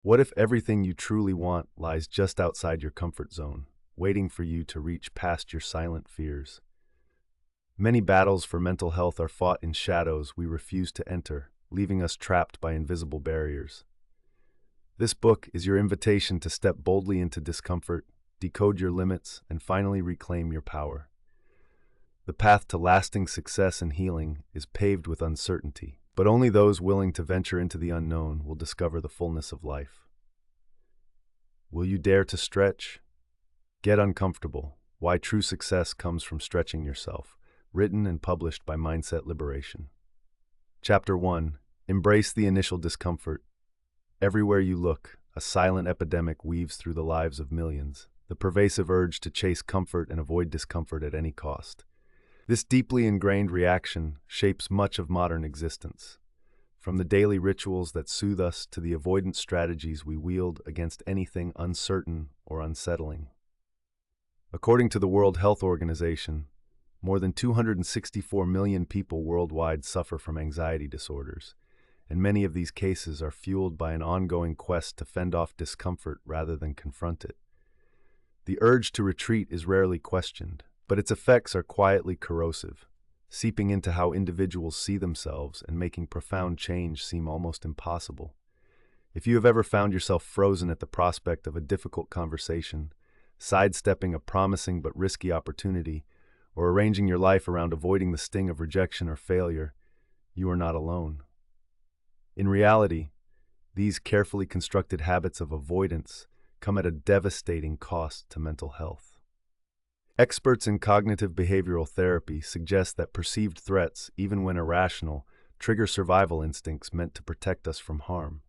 What if everything you truly want lies just outside your comfort zone, waiting for you to reach past your silent fears? Many battles for mental health are fought in shadows we refuse to enter, leaving us trapped by invisible barriers. This book is your invitation to step boldly into discomfort, decode your limits, and finally reclaim your power. The path to lasting success and healing is paved with uncertainty, but only those willing to venture into the unknown will discover the fullness of life. Will you dare to stretch? Get uncomfortable. Why true success comes from stretching yourself. Written and published by Mindset Liberation. Chapter 1. Embrace the initial discomfort. Everywhere you look, a silent epidemic weaves through the lives of millions, the pervasive urge to chase comfort and avoid discomfort at any cost. This deeply ingrained reaction shapes much of modern existence, from the daily rituals that soothe us to the avoidance strategies we wield against anything uncertain or unsettling. According to the World Health Organization, more than 264 million people worldwide suffer from anxiety disorders, and many of these cases are fueled by an ongoing quest to fend off discomfort rather than confront it. The urge to retreat is rarely questioned, but its effects are quietly corrosive, seeping into how individuals see themselves and making profound change seem almost impossible. If you have ever found yourself frozen at the prospect of a difficult conversation, sidestepping a promising but risky opportunity, or arranging your life around avoiding the sting of rejection or failure, you are not alone. In reality, these carefully constructed habits of avoidance come at a devastating cost to mental health. Experts in cognitive behavioral therapy suggest that perceived threats, even when irrational, trigger survival instincts meant to protect us from harm.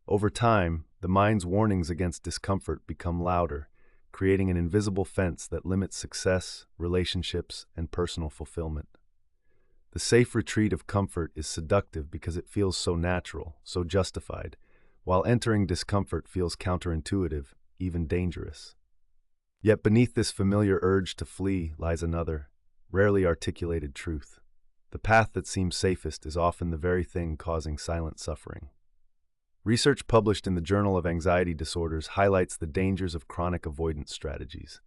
Over time, the mind's warnings against discomfort become louder, creating an invisible fence that limits success, relationships, and personal fulfillment. The safe retreat of comfort is seductive because it feels so natural, so justified, while entering discomfort feels counterintuitive, even dangerous. Yet beneath this familiar urge to flee lies another, rarely articulated truth. The path that seems safest is often the very thing causing silent suffering. Research published in the Journal of Anxiety Disorders highlights the dangers of chronic avoidance strategies.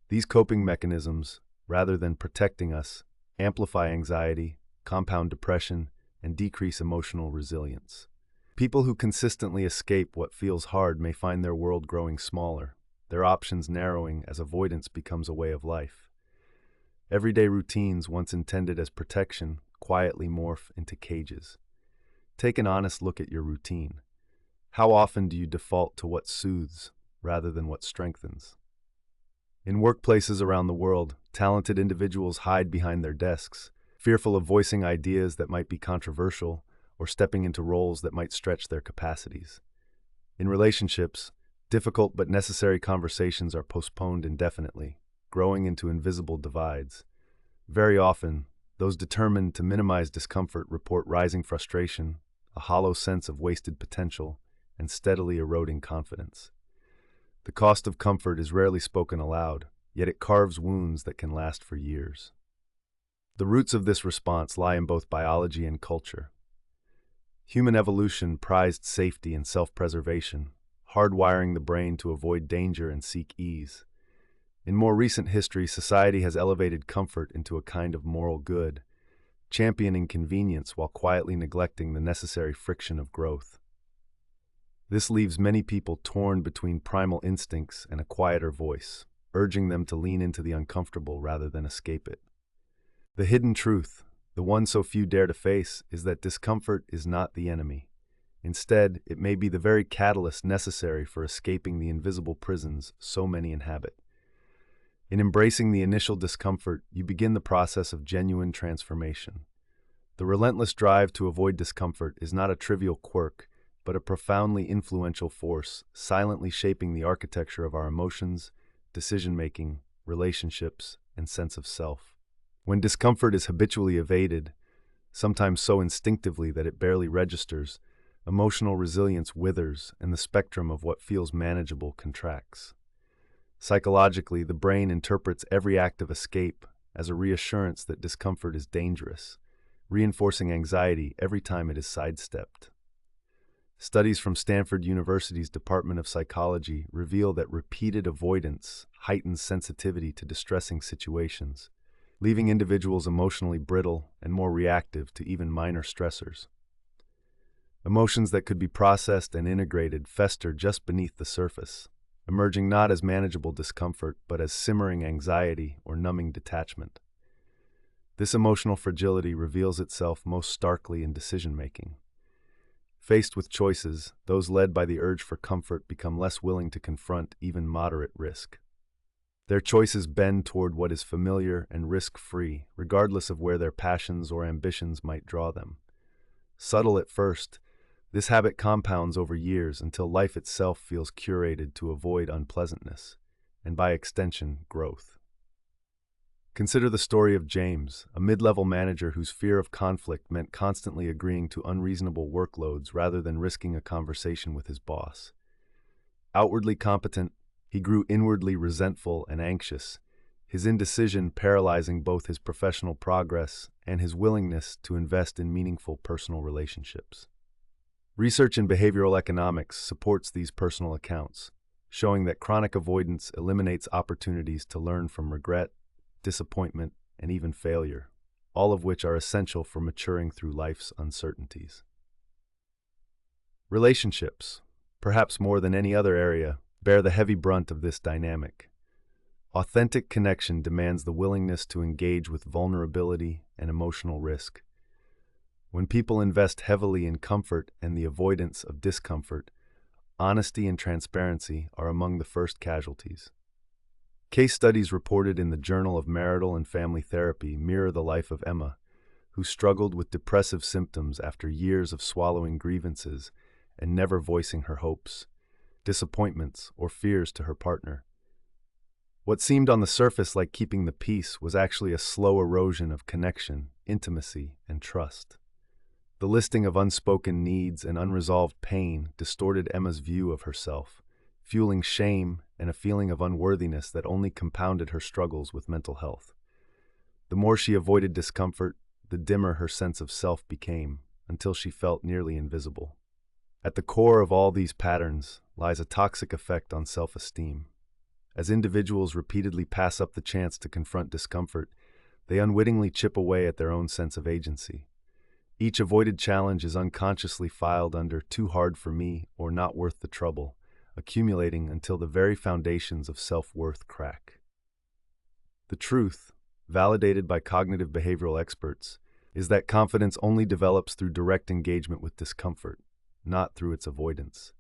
These coping mechanisms, rather than protecting us, amplify anxiety, compound depression, and decrease emotional resilience. People who consistently escape what feels hard may find their world growing smaller, their options narrowing as avoidance becomes a way of life. Everyday routines once intended as protection quietly morph into cages. Take an honest look at your routine. How often do you default to what soothes rather than what strengthens? In workplaces around the world, talented individuals hide behind their desks, fearful of voicing ideas that might be controversial or stepping into roles that might stretch their capacities. In relationships, difficult but necessary conversations are postponed indefinitely, growing into invisible divides. Very often, those determined to minimize discomfort report rising frustration, a hollow sense of wasted potential, and steadily eroding confidence. The cost of comfort is rarely spoken aloud, yet it carves wounds that can last for years. The roots of this response lie in both biology and culture. Human evolution prized safety and self-preservation, hardwiring the brain to avoid danger and seek ease. In more recent history, society has elevated comfort into a kind of moral good, championing convenience while quietly neglecting the necessary friction of growth. This leaves many people torn between primal instincts and a quieter voice, urging them to lean into the uncomfortable rather than escape it. The hidden truth, the one so few dare to face, is that discomfort is not the enemy. Instead, it may be the very catalyst necessary for escaping the invisible prisons so many inhabit. In embracing the initial discomfort, you begin the process of genuine transformation. The relentless drive to avoid discomfort is not a trivial quirk, but a profoundly influential force, silently shaping the architecture of our emotions, decision-making, relationships, and sense of self. When discomfort is habitually evaded, sometimes so instinctively that it barely registers, emotional resilience withers and the spectrum of what feels manageable contracts. Psychologically, the brain interprets every act of escape as a reassurance that discomfort is dangerous, reinforcing anxiety every time it is sidestepped. Studies from Stanford University's Department of Psychology reveal that repeated avoidance heightens sensitivity to distressing situations, leaving individuals emotionally brittle and more reactive to even minor stressors. Emotions that could be processed and integrated fester just beneath the surface, emerging not as manageable discomfort but as simmering anxiety or numbing detachment. This emotional fragility reveals itself most starkly in decision-making. Faced with choices, those led by the urge for comfort become less willing to confront even moderate risk. Their choices bend toward what is familiar and risk-free, regardless of where their passions or ambitions might draw them. Subtle at first, this habit compounds over years until life itself feels curated to avoid unpleasantness, and by extension, growth. Consider the story of James, a mid-level manager whose fear of conflict meant constantly agreeing to unreasonable workloads rather than risking a conversation with his boss. Outwardly competent, he grew inwardly resentful and anxious, his indecision paralyzing both his professional progress and his willingness to invest in meaningful personal relationships. Research in behavioral economics supports these personal accounts, showing that chronic avoidance eliminates opportunities to learn from regret, disappointment, and even failure, all of which are essential for maturing through life's uncertainties. Relationships, perhaps more than any other area, bear the heavy brunt of this dynamic. Authentic connection demands the willingness to engage with vulnerability and emotional risk. When people invest heavily in comfort and the avoidance of discomfort, honesty and transparency are among the first casualties. Case studies reported in the Journal of Marital and Family Therapy mirror the life of Emma, who struggled with depressive symptoms after years of swallowing grievances and never voicing her hopes, disappointments, or fears to her partner. What seemed on the surface like keeping the peace was actually a slow erosion of connection, intimacy, and trust. The listing of unspoken needs and unresolved pain distorted Emma's view of herself, fueling shame and a feeling of unworthiness that only compounded her struggles with mental health. The more she avoided discomfort, the dimmer her sense of self became, until she felt nearly invisible. At the core of all these patterns lies a toxic effect on self-esteem. As individuals repeatedly pass up the chance to confront discomfort, they unwittingly chip away at their own sense of agency. Each avoided challenge is unconsciously filed under "too hard for me" or "not worth the trouble," accumulating until the very foundations of self-worth crack. The truth, validated by cognitive behavioral experts, is that confidence only develops through direct engagement with discomfort, not through its avoidance.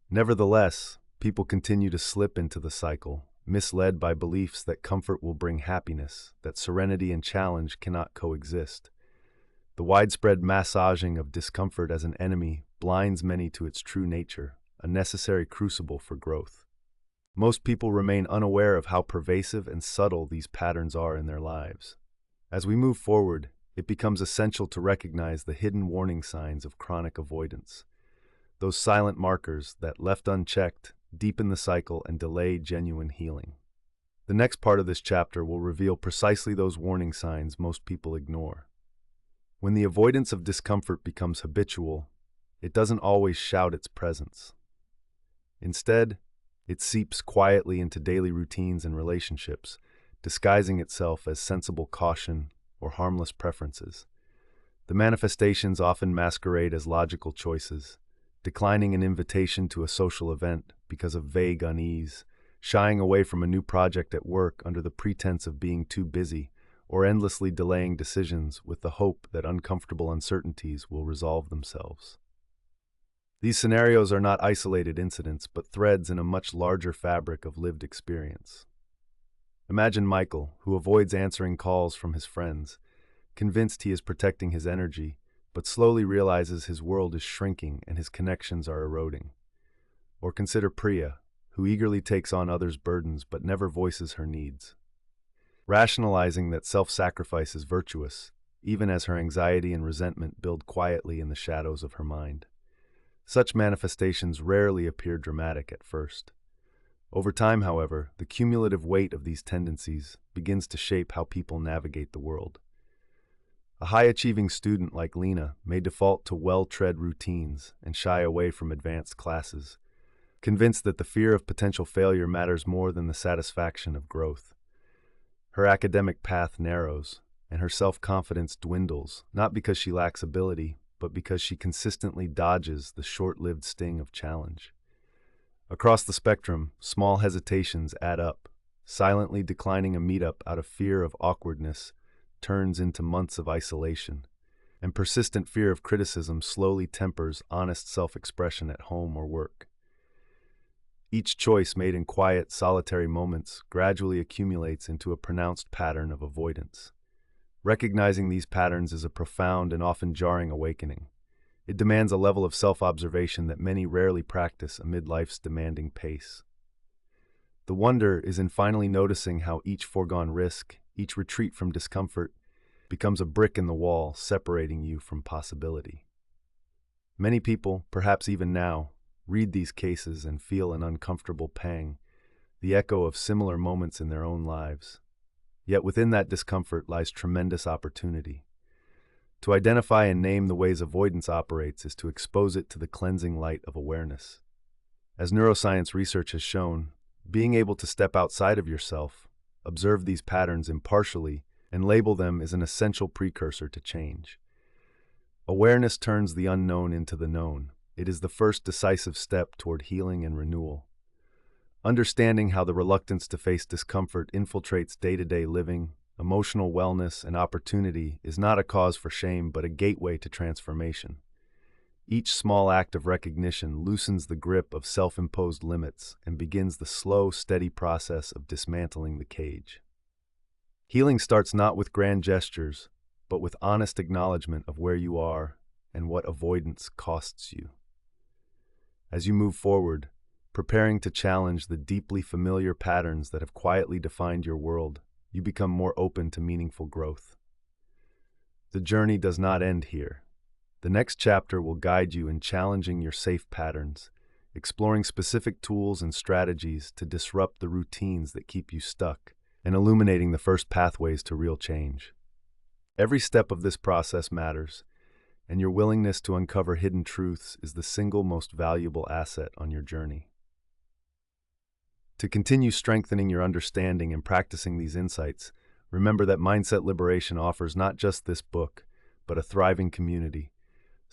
Nevertheless, people continue to slip into the cycle, misled by beliefs that comfort will bring happiness, that serenity and challenge cannot coexist. The widespread massaging of discomfort as an enemy blinds many to its true nature, a necessary crucible for growth. Most people remain unaware of how pervasive and subtle these patterns are in their lives. As we move forward, it becomes essential to recognize the hidden warning signs of chronic avoidance. Those silent markers that, left unchecked, deepen the cycle and delay genuine healing. The next part of this chapter will reveal precisely those warning signs most people ignore. When the avoidance of discomfort becomes habitual, it doesn't always shout its presence. Instead, it seeps quietly into daily routines and relationships, disguising itself as sensible caution or harmless preferences. The manifestations often masquerade as logical choices, declining an invitation to a social event because of vague unease, shying away from a new project at work under the pretense of being too busy, or endlessly delaying decisions with the hope that uncomfortable uncertainties will resolve themselves. These scenarios are not isolated incidents, but threads in a much larger fabric of lived experience. Imagine Michael, who avoids answering calls from his friends, convinced he is protecting his energy, but slowly realizes his world is shrinking and his connections are eroding. Or consider Priya, who eagerly takes on others' burdens but never voices her needs, rationalizing that self-sacrifice is virtuous, even as her anxiety and resentment build quietly in the shadows of her mind. Such manifestations rarely appear dramatic at first. Over time, however, the cumulative weight of these tendencies begins to shape how people navigate the world. A high-achieving student like Lena may default to well-tread routines and shy away from advanced classes, convinced that the fear of potential failure matters more than the satisfaction of growth. Her academic path narrows, and her self-confidence dwindles, not because she lacks ability, but because she consistently dodges the short-lived sting of challenge. Across the spectrum, small hesitations add up. Silently declining a meetup out of fear of awkwardness turns into months of isolation, and persistent fear of criticism slowly tempers honest self-expression at home or work. Each choice made in quiet, solitary moments gradually accumulates into a pronounced pattern of avoidance. Recognizing these patterns is a profound and often jarring awakening. It demands a level of self-observation that many rarely practice amid life's demanding pace. The wonder is in finally noticing how each foregone risk, each retreat from discomfort, becomes a brick in the wall separating you from possibility. Many people, perhaps even now, read these cases and feel an uncomfortable pang, the echo of similar moments in their own lives. Yet within that discomfort lies tremendous opportunity. To identify and name the ways avoidance operates is to expose it to the cleansing light of awareness. As neuroscience research has shown, being able to step outside of yourself, observe these patterns impartially, and label them is an essential precursor to change. Awareness turns the unknown into the known. It is the first decisive step toward healing and renewal. Understanding how the reluctance to face discomfort infiltrates day-to-day living, emotional wellness, and opportunity is not a cause for shame but a gateway to transformation. Each small act of recognition loosens the grip of self-imposed limits and begins the slow, steady process of dismantling the cage. Healing starts not with grand gestures, but with honest acknowledgement of where you are and what avoidance costs you. As you move forward, preparing to challenge the deeply familiar patterns that have quietly defined your world, you become more open to meaningful growth. The journey does not end here. The next chapter will guide you in challenging your safe patterns, exploring specific tools and strategies to disrupt the routines that keep you stuck, and illuminating the first pathways to real change. Every step of this process matters, and your willingness to uncover hidden truths is the single most valuable asset on your journey. To continue strengthening your understanding and practicing these insights, remember that Mindset Liberation offers not just this book, but a thriving community.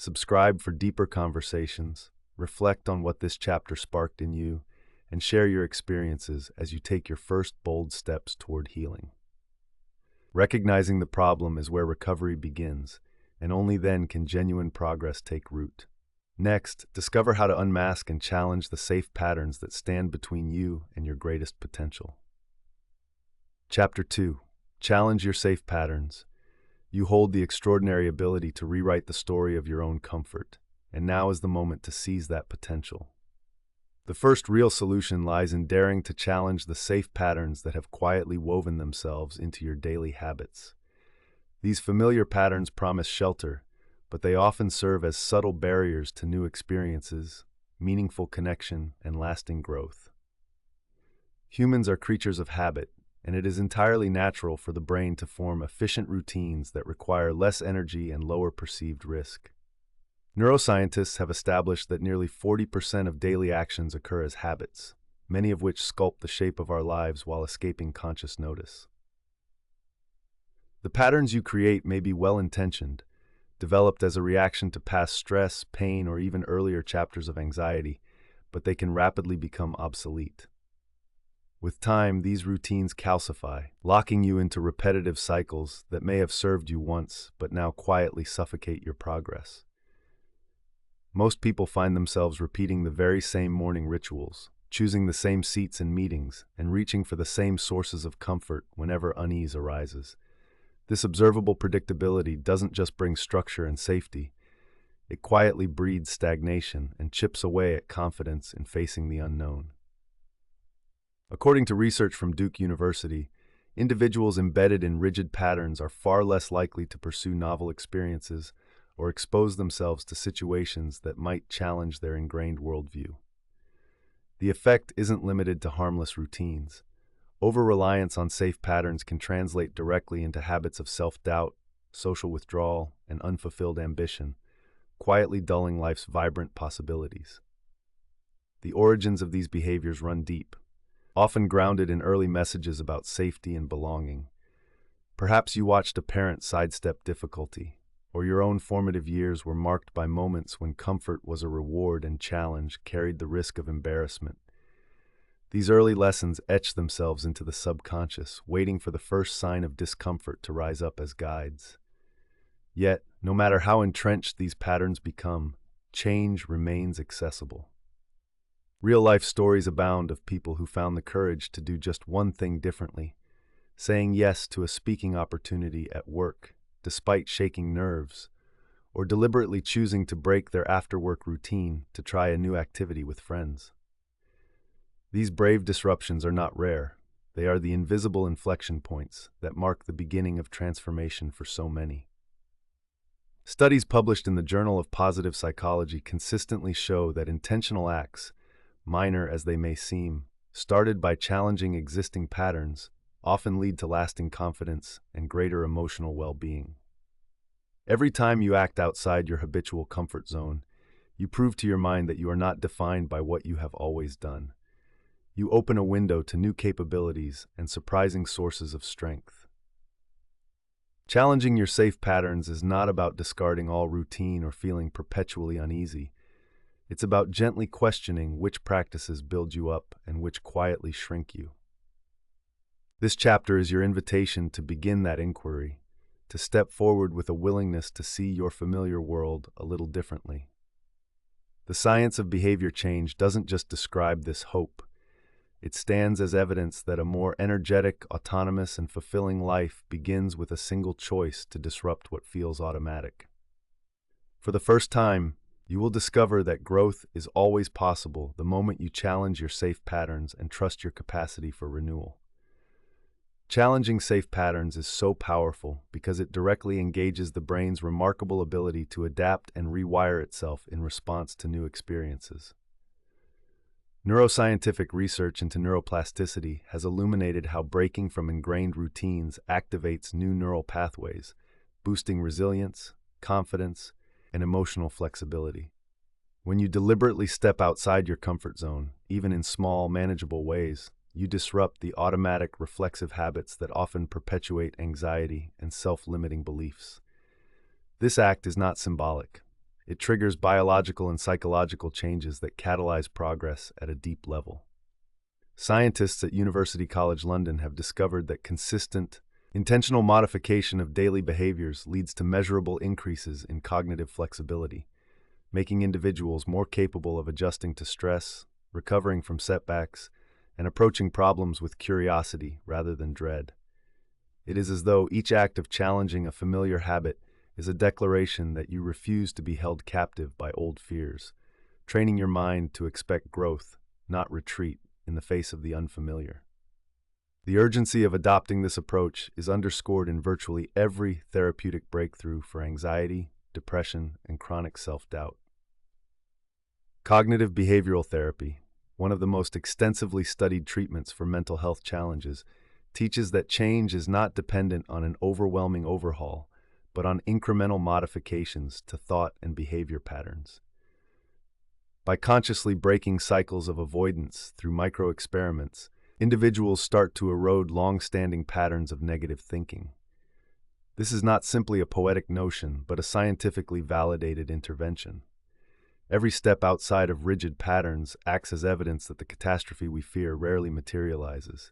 Subscribe for deeper conversations, reflect on what this chapter sparked in you, and share your experiences as you take your first bold steps toward healing. Recognizing the problem is where recovery begins, and only then can genuine progress take root. Next, discover how to unmask and challenge the safe patterns that stand between you and your greatest potential. Chapter 2. Challenge your safe patterns. You hold the extraordinary ability to rewrite the story of your own comfort, and now is the moment to seize that potential. The first real solution lies in daring to challenge the safe patterns that have quietly woven themselves into your daily habits. These familiar patterns promise shelter, but they often serve as subtle barriers to new experiences, meaningful connection, and lasting growth. Humans are creatures of habit, and it is entirely natural for the brain to form efficient routines that require less energy and lower perceived risk. Neuroscientists have established that nearly 40% of daily actions occur as habits, many of which sculpt the shape of our lives while escaping conscious notice. The patterns you create may be well-intentioned, developed as a reaction to past stress, pain, or even earlier chapters of anxiety, but they can rapidly become obsolete. With time, these routines calcify, locking you into repetitive cycles that may have served you once, but now quietly suffocate your progress. Most people find themselves repeating the very same morning rituals, choosing the same seats in meetings, and reaching for the same sources of comfort whenever unease arises. This observable predictability doesn't just bring structure and safety, it quietly breeds stagnation and chips away at confidence in facing the unknown. According to research from Duke University, individuals embedded in rigid patterns are far less likely to pursue novel experiences or expose themselves to situations that might challenge their ingrained worldview. The effect isn't limited to harmless routines. Over-reliance on safe patterns can translate directly into habits of self-doubt, social withdrawal, and unfulfilled ambition, quietly dulling life's vibrant possibilities. The origins of these behaviors run deep, often grounded in early messages about safety and belonging. Perhaps you watched a parent sidestep difficulty, or your own formative years were marked by moments when comfort was a reward and challenge carried the risk of embarrassment. These early lessons etch themselves into the subconscious, waiting for the first sign of discomfort to rise up as guides. Yet, no matter how entrenched these patterns become, change remains accessible. Real-life stories abound of people who found the courage to do just one thing differently, saying yes to a speaking opportunity at work, despite shaking nerves, or deliberately choosing to break their after-work routine to try a new activity with friends. These brave disruptions are not rare. They are the invisible inflection points that mark the beginning of transformation for so many. Studies published in the Journal of Positive Psychology consistently show that intentional acts, minor as they may seem, started by challenging existing patterns, often lead to lasting confidence and greater emotional well-being. Every time you act outside your habitual comfort zone, you prove to your mind that you are not defined by what you have always done. You open a window to new capabilities and surprising sources of strength. Challenging your safe patterns is not about discarding all routine or feeling perpetually uneasy. It's about gently questioning which practices build you up and which quietly shrink you. This chapter is your invitation to begin that inquiry, to step forward with a willingness to see your familiar world a little differently. The science of behavior change doesn't just describe this hope. It stands as evidence that a more energetic, autonomous, and fulfilling life begins with a single choice to disrupt what feels automatic. For the first time, you will discover that growth is always possible the moment you challenge your safe patterns and trust your capacity for renewal. Challenging safe patterns is so powerful because it directly engages the brain's remarkable ability to adapt and rewire itself in response to new experiences. Neuroscientific research into neuroplasticity has illuminated how breaking from ingrained routines activates new neural pathways, boosting resilience, confidence, and emotional flexibility. When you deliberately step outside your comfort zone, even in small, manageable ways, you disrupt the automatic, reflexive habits that often perpetuate anxiety and self-limiting beliefs. This act is not symbolic. It triggers biological and psychological changes that catalyze progress at a deep level. Scientists at University College London have discovered that consistent, intentional modification of daily behaviors leads to measurable increases in cognitive flexibility, making individuals more capable of adjusting to stress, recovering from setbacks, and approaching problems with curiosity rather than dread. It is as though each act of challenging a familiar habit is a declaration that you refuse to be held captive by old fears, training your mind to expect growth, not retreat, in the face of the unfamiliar. The urgency of adopting this approach is underscored in virtually every therapeutic breakthrough for anxiety, depression, and chronic self-doubt. Cognitive behavioral therapy, one of the most extensively studied treatments for mental health challenges, teaches that change is not dependent on an overwhelming overhaul, but on incremental modifications to thought and behavior patterns. By consciously breaking cycles of avoidance through micro-experiments, individuals start to erode long-standing patterns of negative thinking. This is not simply a poetic notion, but a scientifically validated intervention. Every step outside of rigid patterns acts as evidence that the catastrophe we fear rarely materializes.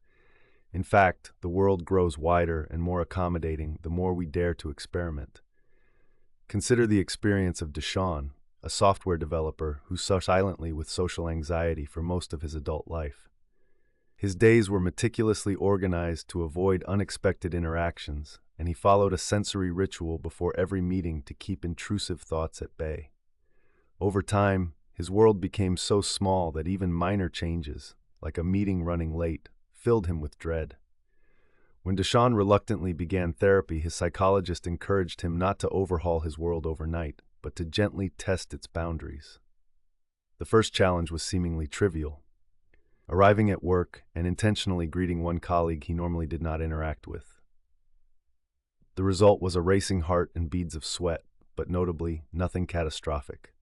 In fact, the world grows wider and more accommodating the more we dare to experiment. Consider the experience of Deshaun, a software developer who suffered silently with social anxiety for most of his adult life. His days were meticulously organized to avoid unexpected interactions, and he followed a sensory ritual before every meeting to keep intrusive thoughts at bay. Over time, his world became so small that even minor changes, like a meeting running late, filled him with dread. When Deshaun reluctantly began therapy, his psychologist encouraged him not to overhaul his world overnight, but to gently test its boundaries. The first challenge was seemingly trivial: arriving at work and intentionally greeting one colleague he normally did not interact with. The result was a racing heart and beads of sweat, but notably, nothing catastrophic.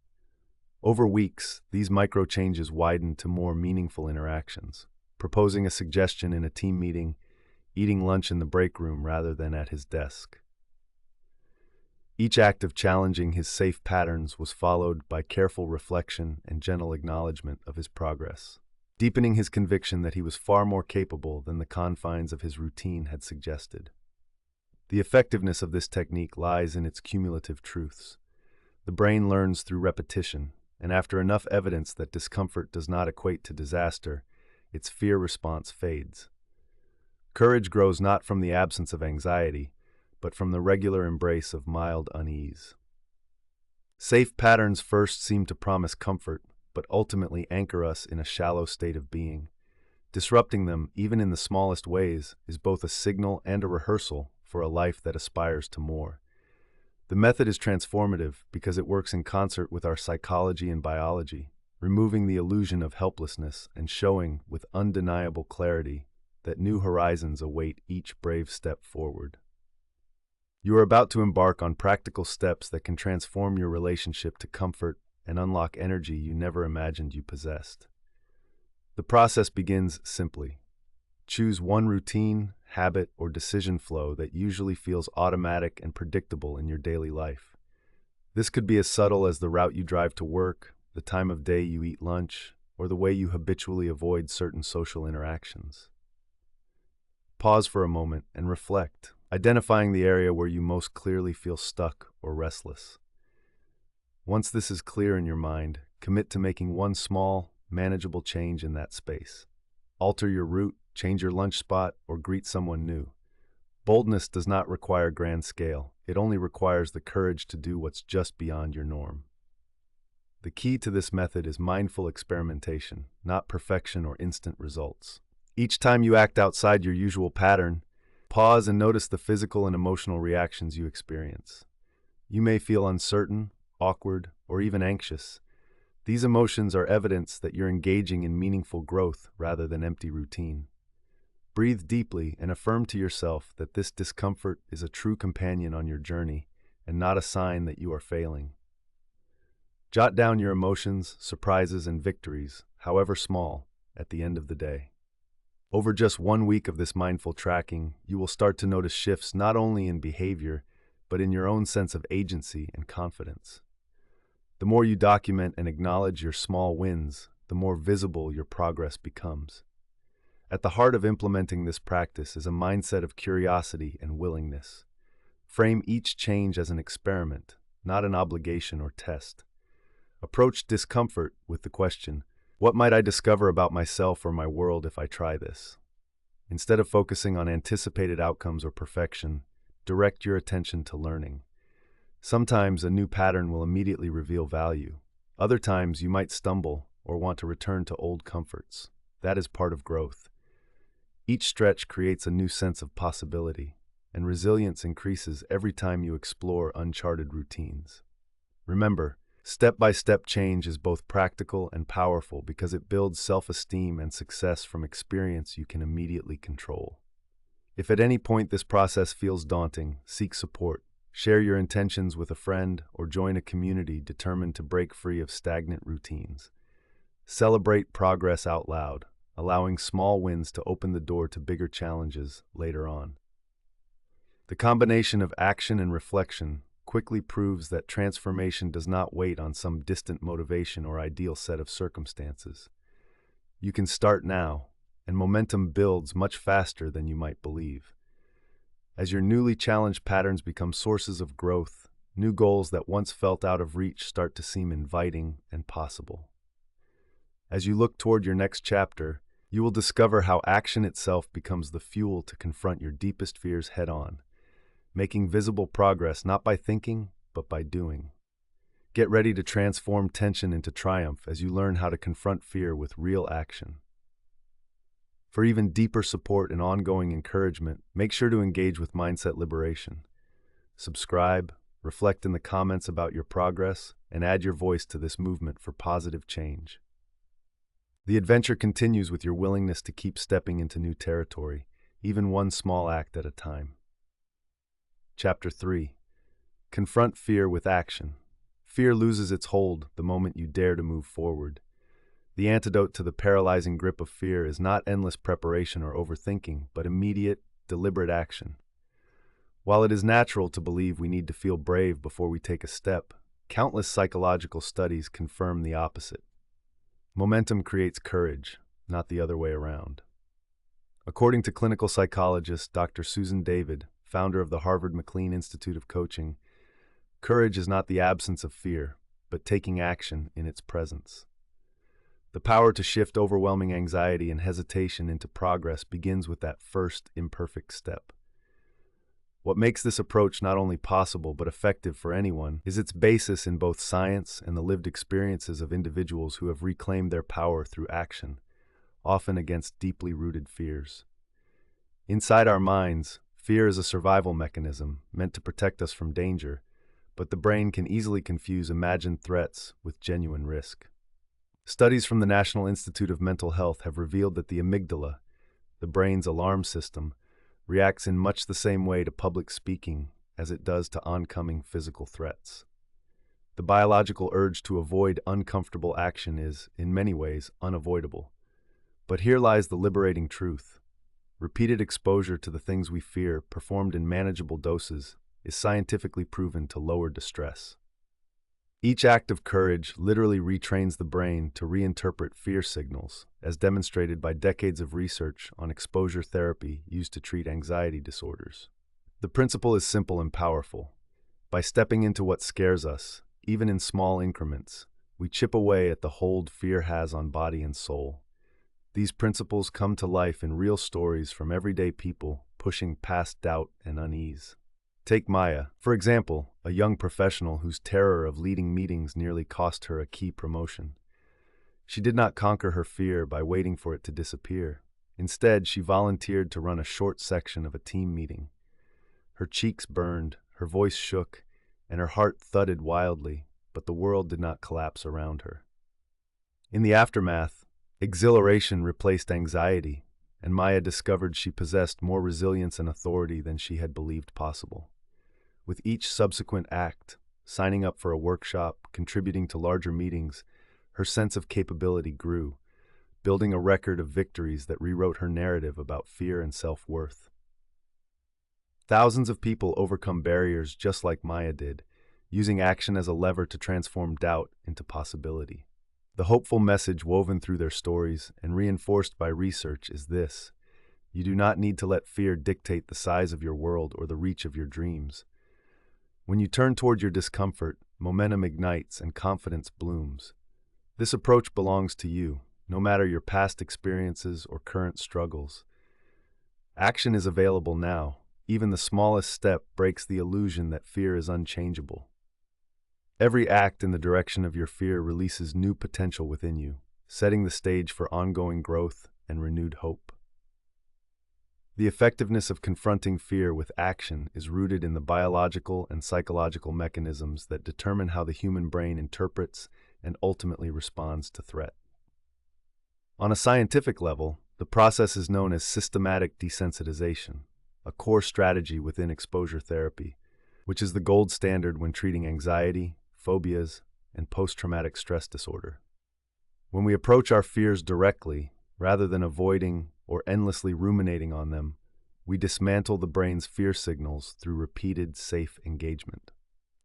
Over weeks, these micro-changes widened to more meaningful interactions, proposing a suggestion in a team meeting, eating lunch in the break room rather than at his desk. Each act of challenging his safe patterns was followed by careful reflection and gentle acknowledgement of his progress, deepening his conviction that he was far more capable than the confines of his routine had suggested. The effectiveness of this technique lies in its cumulative truths. The brain learns through repetition, and after enough evidence that discomfort does not equate to disaster, its fear response fades. Courage grows not from the absence of anxiety, but from the regular embrace of mild unease. Safe patterns first seem to promise comfort, but ultimately anchor us in a shallow state of being. Disrupting them, even in the smallest ways, is both a signal and a rehearsal for a life that aspires to more. The method is transformative because it works in concert with our psychology and biology, removing the illusion of helplessness and showing, with undeniable clarity, that new horizons await each brave step forward. You are about to embark on practical steps that can transform your relationship to comfort and unlock energy you never imagined you possessed. The process begins simply. Choose one routine, habit, or decision flow that usually feels automatic and predictable in your daily life. This could be as subtle as the route you drive to work, the time of day you eat lunch, or the way you habitually avoid certain social interactions. Pause for a moment and reflect, identifying the area where you most clearly feel stuck or restless. Once this is clear in your mind, commit to making one small, manageable change in that space. Alter your route, change your lunch spot, or greet someone new. Boldness does not require grand scale. It only requires the courage to do what's just beyond your norm. The key to this method is mindful experimentation, not perfection or instant results. Each time you act outside your usual pattern, pause and notice the physical and emotional reactions you experience. You may feel uncertain, awkward, or even anxious. These emotions are evidence that you're engaging in meaningful growth rather than empty routine. Breathe deeply and affirm to yourself that this discomfort is a true companion on your journey and not a sign that you are failing. Jot down your emotions, surprises, and victories, however small, at the end of the day. Over just 1 week of this mindful tracking, you will start to notice shifts not only in behavior, but in your own sense of agency and confidence. The more you document and acknowledge your small wins, the more visible your progress becomes. At the heart of implementing this practice is a mindset of curiosity and willingness. Frame each change as an experiment, not an obligation or test. Approach discomfort with the question, what might I discover about myself or my world if I try this? Instead of focusing on anticipated outcomes or perfection, direct your attention to learning. Sometimes a new pattern will immediately reveal value. Other times you might stumble or want to return to old comforts. That is part of growth. Each stretch creates a new sense of possibility, and resilience increases every time you explore uncharted routines. Remember, step-by-step change is both practical and powerful because it builds self-esteem and success from experience you can immediately control. If at any point this process feels daunting, seek support. Share your intentions with a friend or join a community determined to break free of stagnant routines. Celebrate progress out loud, allowing small wins to open the door to bigger challenges later on. The combination of action and reflection quickly proves that transformation does not wait on some distant motivation or ideal set of circumstances. You can start now, and momentum builds much faster than you might believe. As your newly challenged patterns become sources of growth, new goals that once felt out of reach start to seem inviting and possible. As you look toward your next chapter, you will discover how action itself becomes the fuel to confront your deepest fears head-on, making visible progress not by thinking, but by doing. Get ready to transform tension into triumph as you learn how to confront fear with real action. For even deeper support and ongoing encouragement, make sure to engage with Mindset Liberation. Subscribe, reflect in the comments about your progress, and add your voice to this movement for positive change. The adventure continues with your willingness to keep stepping into new territory, even one small act at a time. Chapter 3. Confront fear with action. Fear loses its hold the moment you dare to move forward. The antidote to the paralyzing grip of fear is not endless preparation or overthinking, but immediate, deliberate action. While it is natural to believe we need to feel brave before we take a step, countless psychological studies confirm the opposite. Momentum creates courage, not the other way around. According to clinical psychologist Dr. Susan David, founder of the Harvard McLean Institute of Coaching, courage is not the absence of fear, but taking action in its presence. The power to shift overwhelming anxiety and hesitation into progress begins with that first imperfect step. What makes this approach not only possible but effective for anyone is its basis in both science and the lived experiences of individuals who have reclaimed their power through action, often against deeply rooted fears. Inside our minds, fear is a survival mechanism meant to protect us from danger, but the brain can easily confuse imagined threats with genuine risk. Studies from the National Institute of Mental Health have revealed that the amygdala, the brain's alarm system, reacts in much the same way to public speaking as it does to oncoming physical threats. The biological urge to avoid uncomfortable action is, in many ways, unavoidable. But here lies the liberating truth. Repeated exposure to the things we fear, performed in manageable doses, is scientifically proven to lower distress. Each act of courage literally retrains the brain to reinterpret fear signals, as demonstrated by decades of research on exposure therapy used to treat anxiety disorders. The principle is simple and powerful. By stepping into what scares us, even in small increments, we chip away at the hold fear has on body and soul. These principles come to life in real stories from everyday people pushing past doubt and unease. Take Maya, for example, a young professional whose terror of leading meetings nearly cost her a key promotion. She did not conquer her fear by waiting for it to disappear. Instead, she volunteered to run a short section of a team meeting. Her cheeks burned, her voice shook, and her heart thudded wildly, but the world did not collapse around her. In the aftermath, exhilaration replaced anxiety, and Maya discovered she possessed more resilience and authority than she had believed possible. With each subsequent act, signing up for a workshop, contributing to larger meetings, her sense of capability grew, building a record of victories that rewrote her narrative about fear and self-worth. Thousands of people overcome barriers just like Maya did, using action as a lever to transform doubt into possibility. The hopeful message woven through their stories and reinforced by research is this: you do not need to let fear dictate the size of your world or the reach of your dreams. When you turn toward your discomfort, momentum ignites and confidence blooms. This approach belongs to you, no matter your past experiences or current struggles. Action is available now. Even the smallest step breaks the illusion that fear is unchangeable. Every act in the direction of your fear releases new potential within you, setting the stage for ongoing growth and renewed hope. The effectiveness of confronting fear with action is rooted in the biological and psychological mechanisms that determine how the human brain interprets and ultimately responds to threat. On a scientific level, the process is known as systematic desensitization, a core strategy within exposure therapy, which is the gold standard when treating anxiety, phobias, and post-traumatic stress disorder. When we approach our fears directly, rather than avoiding or endlessly ruminating on them, we dismantle the brain's fear signals through repeated, safe engagement.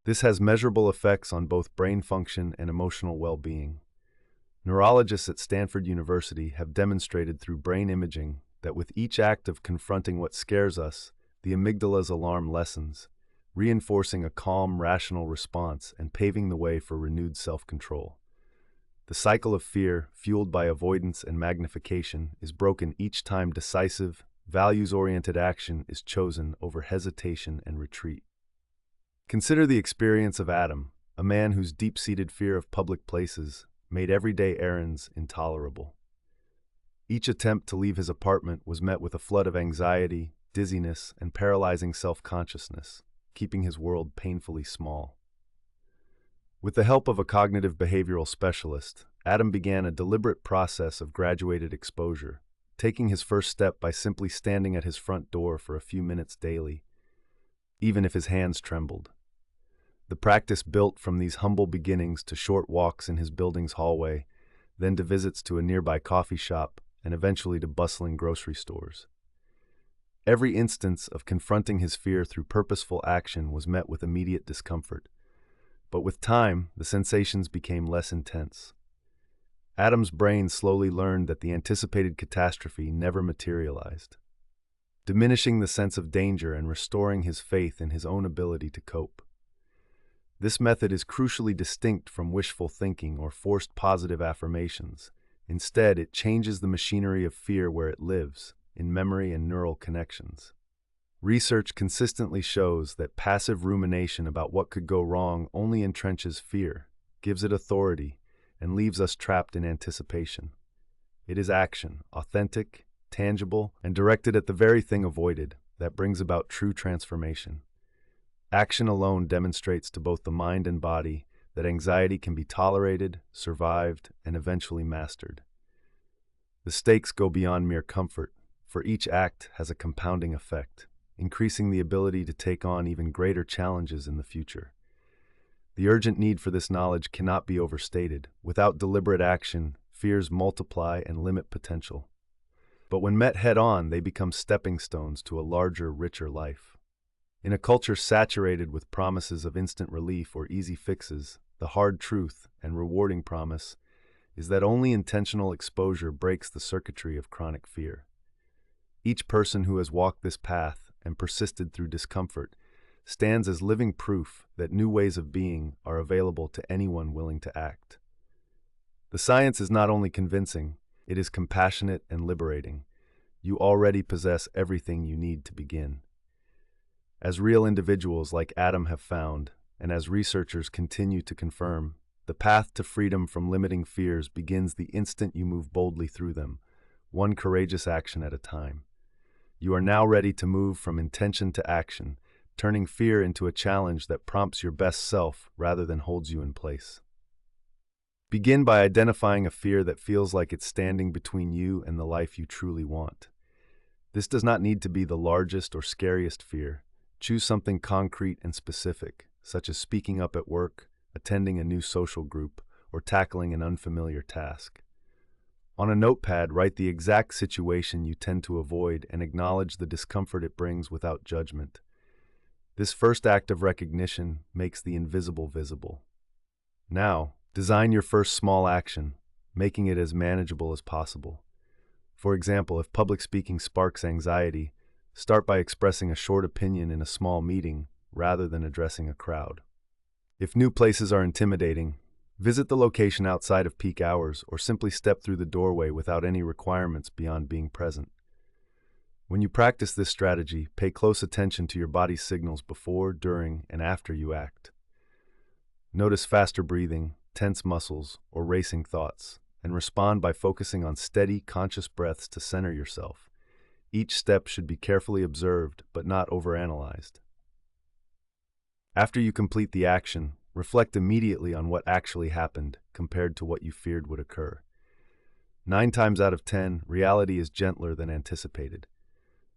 This has measurable effects on both brain function and emotional well-being. Neurologists at Stanford University have demonstrated through brain imaging that with each act of confronting what scares us, the amygdala's alarm lessens, reinforcing a calm, rational response and paving the way for renewed self-control. The cycle of fear, fueled by avoidance and magnification, is broken each time decisive, values-oriented action is chosen over hesitation and retreat. Consider the experience of Adam, a man whose deep-seated fear of public places made everyday errands intolerable. Each attempt to leave his apartment was met with a flood of anxiety, dizziness, and paralyzing self-consciousness, keeping his world painfully small. With the help of a cognitive behavioral specialist, Adam began a deliberate process of graduated exposure, taking his first step by simply standing at his front door for a few minutes daily. even if his hands trembled. The practice built from these humble beginnings to short walks in his building's hallway, then to visits to a nearby coffee shop, and eventually to bustling grocery stores. Every instance of confronting his fear through purposeful action was met with immediate discomfort. But with time, the sensations became less intense. Adam's brain slowly learned that the anticipated catastrophe never materialized, diminishing the sense of danger and restoring his faith in his own ability to cope. This method is crucially distinct from wishful thinking or forced positive affirmations. Instead, it changes the machinery of fear where it lives, in memory and neural connections. Research consistently shows that passive rumination about what could go wrong only entrenches fear, gives it authority, and leaves us trapped in anticipation. It is action, authentic, tangible, and directed at the very thing avoided, that brings about true transformation. Action alone demonstrates to both the mind and body that anxiety can be tolerated, survived, and eventually mastered. The stakes go beyond mere comfort, for each act has a compounding effect, increasing the ability to take on even greater challenges in the future. The urgent need for this knowledge cannot be overstated. Without deliberate action, fears multiply and limit potential. But when met head-on, they become stepping stones to a larger, richer life. In a culture saturated with promises of instant relief or easy fixes, the hard truth and rewarding promise is that only intentional exposure breaks the circuitry of chronic fear. Each person who has walked this path and persisted through discomfort stands as living proof that new ways of being are available to anyone willing to act. The science is not only convincing, it is compassionate and liberating. You already possess everything you need to begin. As real individuals like Adam have found, and as researchers continue to confirm, the path to freedom from limiting fears begins the instant you move boldly through them, one courageous action at a time. You are now ready to move from intention to action, turning fear into a challenge that prompts your best self rather than holds you in place. Begin by identifying a fear that feels like it's standing between you and the life you truly want. This does not need to be the largest or scariest fear. Choose something concrete and specific, such as speaking up at work, attending a new social group, or tackling an unfamiliar task. On a notepad, write the exact situation you tend to avoid and acknowledge the discomfort it brings without judgment. This first act of recognition makes the invisible visible. Now, design your first small action, making it as manageable as possible. For example, if public speaking sparks anxiety, start by expressing a short opinion in a small meeting rather than addressing a crowd. If new places are intimidating, visit the location outside of peak hours or simply step through the doorway without any requirements beyond being present. When you practice this strategy, pay close attention to your body's signals before, during, and after you act. Notice faster breathing, tense muscles, or racing thoughts, and respond by focusing on steady, conscious breaths to center yourself. Each step should be carefully observed, but not overanalyzed. After you complete the action, reflect immediately on what actually happened compared to what you feared would occur. 9 times out of 10, reality is gentler than anticipated.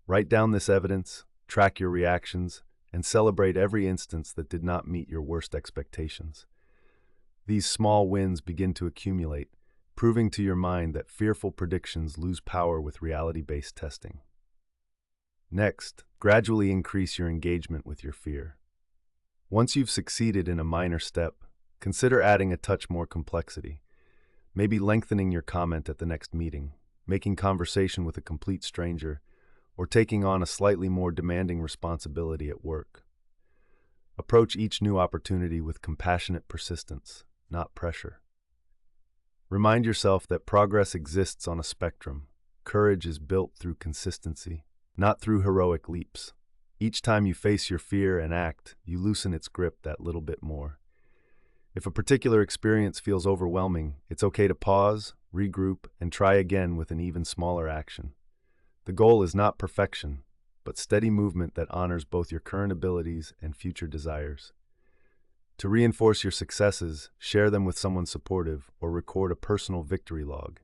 Write down this evidence, track your reactions, and celebrate every instance that did not meet your worst expectations. These small wins begin to accumulate, proving to your mind that fearful predictions lose power with reality-based testing. Next, gradually increase your engagement with your fear. Once you've succeeded in a minor step, consider adding a touch more complexity. Maybe lengthening your comment at the next meeting, making conversation with a complete stranger, or taking on a slightly more demanding responsibility at work. Approach each new opportunity with compassionate persistence, not pressure. Remind yourself that progress exists on a spectrum. Courage is built through consistency, not through heroic leaps. Each time you face your fear and act, you loosen its grip that little bit more. If a particular experience feels overwhelming, it's okay to pause, regroup, and try again with an even smaller action. The goal is not perfection, but steady movement that honors both your current abilities and future desires. To reinforce your successes, share them with someone supportive or record a personal victory log.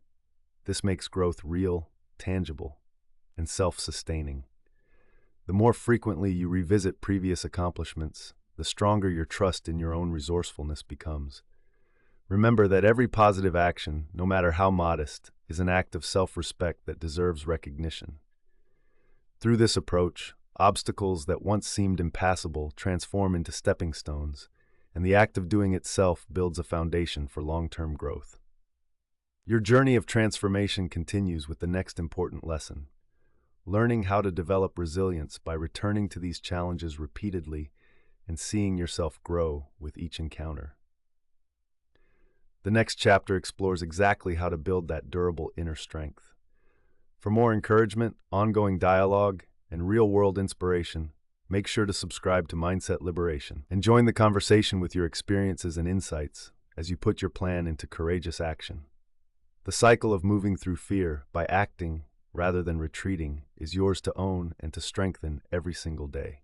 This makes growth real, tangible, and self-sustaining. The more frequently you revisit previous accomplishments, the stronger your trust in your own resourcefulness becomes. Remember that every positive action, no matter how modest, is an act of self-respect that deserves recognition. Through this approach, obstacles that once seemed impassable transform into stepping stones, and the act of doing itself builds a foundation for long-term growth. Your journey of transformation continues with the next important lesson: learning how to develop resilience by returning to these challenges repeatedly and seeing yourself grow with each encounter. The next chapter explores exactly how to build that durable inner strength. For more encouragement, ongoing dialogue, and real-world inspiration, make sure to subscribe to Mindset Liberation and join the conversation with your experiences and insights as you put your plan into courageous action. The cycle of moving through fear by acting rather than retreating is yours to own and to strengthen every single day.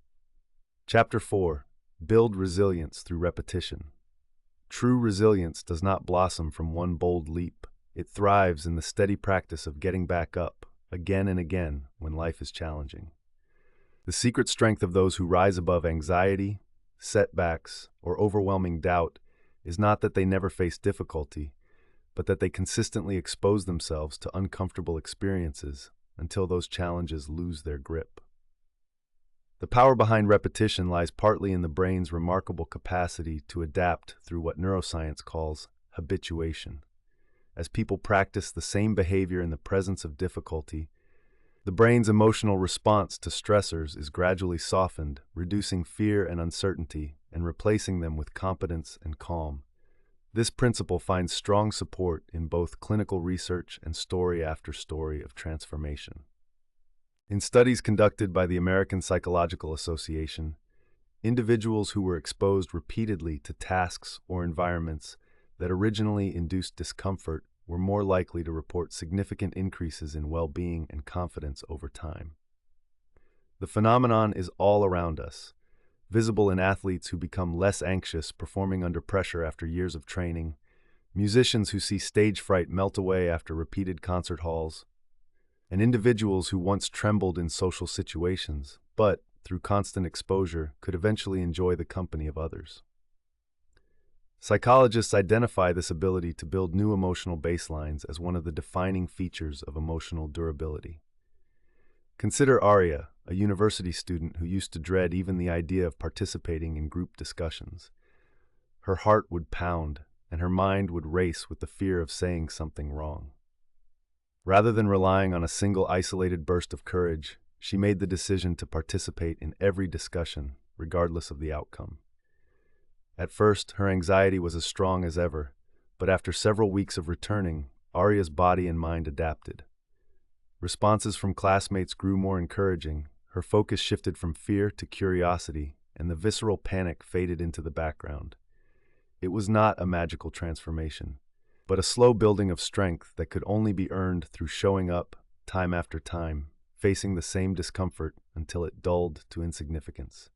Chapter 4. Build resilience through repetition. True resilience does not blossom from one bold leap. It thrives in the steady practice of getting back up again and again when life is challenging. The secret strength of those who rise above anxiety, setbacks, or overwhelming doubt is not that they never face difficulty, but that they consistently expose themselves to uncomfortable experiences until those challenges lose their grip. The power behind repetition lies partly in the brain's remarkable capacity to adapt through what neuroscience calls habituation. As people practice the same behavior in the presence of difficulty, the brain's emotional response to stressors is gradually softened, reducing fear and uncertainty and replacing them with competence and calm. This principle finds strong support in both clinical research and story after story of transformation. In studies conducted by the American Psychological Association, individuals who were exposed repeatedly to tasks or environments that originally induced discomfort were more likely to report significant increases in well-being and confidence over time. The phenomenon is all around us, visible in athletes who become less anxious performing under pressure after years of training, musicians who see stage fright melt away after repeated concert halls, and individuals who once trembled in social situations, but, through constant exposure, could eventually enjoy the company of others. Psychologists identify this ability to build new emotional baselines as one of the defining features of emotional durability. Consider Arya, a university student who used to dread even the idea of participating in group discussions. Her heart would pound, and her mind would race with the fear of saying something wrong. Rather than relying on a single isolated burst of courage, she made the decision to participate in every discussion, regardless of the outcome. At first, her anxiety was as strong as ever, but after several weeks of returning, Arya's body and mind adapted. Responses from classmates grew more encouraging, her focus shifted from fear to curiosity, and the visceral panic faded into the background. It was not a magical transformation, but a slow building of strength that could only be earned through showing up, time after time, facing the same discomfort until it dulled to insignificance.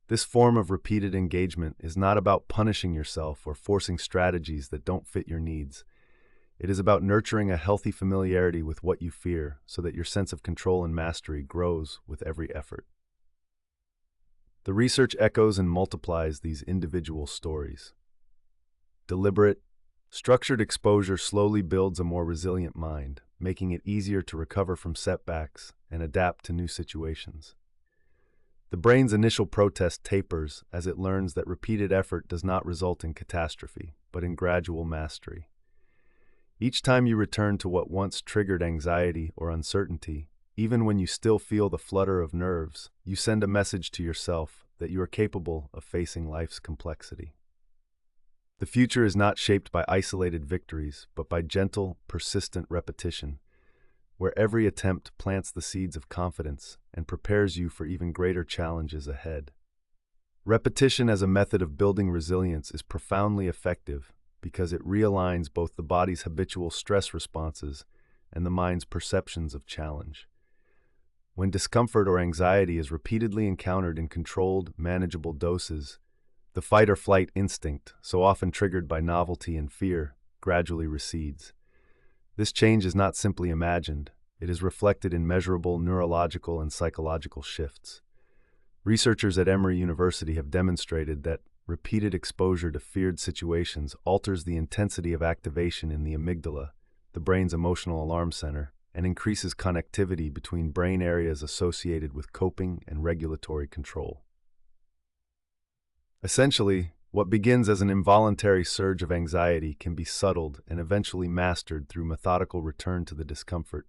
This form of repeated engagement is not about punishing yourself or forcing strategies that don't fit your needs. It is about nurturing a healthy familiarity with what you fear so that your sense of control and mastery grows with every effort. The research echoes and multiplies these individual stories. Deliberate, structured exposure slowly builds a more resilient mind, making it easier to recover from setbacks and adapt to new situations. The brain's initial protest tapers as it learns that repeated effort does not result in catastrophe, but in gradual mastery. Each time you return to what once triggered anxiety or uncertainty, even when you still feel the flutter of nerves, you send a message to yourself that you are capable of facing life's complexity. The future is not shaped by isolated victories, but by gentle, persistent repetition, where every attempt plants the seeds of confidence and prepares you for even greater challenges ahead. Repetition as a method of building resilience is profoundly effective because it realigns both the body's habitual stress responses and the mind's perceptions of challenge. When discomfort or anxiety is repeatedly encountered in controlled, manageable doses, the fight-or-flight instinct, so often triggered by novelty and fear, gradually recedes. This change is not simply imagined, It is reflected in measurable neurological and psychological shifts. Researchers at Emory University have demonstrated that repeated exposure to feared situations alters the intensity of activation in the amygdala, the brain's emotional alarm center, and increases connectivity between brain areas associated with coping and regulatory control. Essentially, what begins as an involuntary surge of anxiety can be subtled and eventually mastered through methodical return to the discomfort,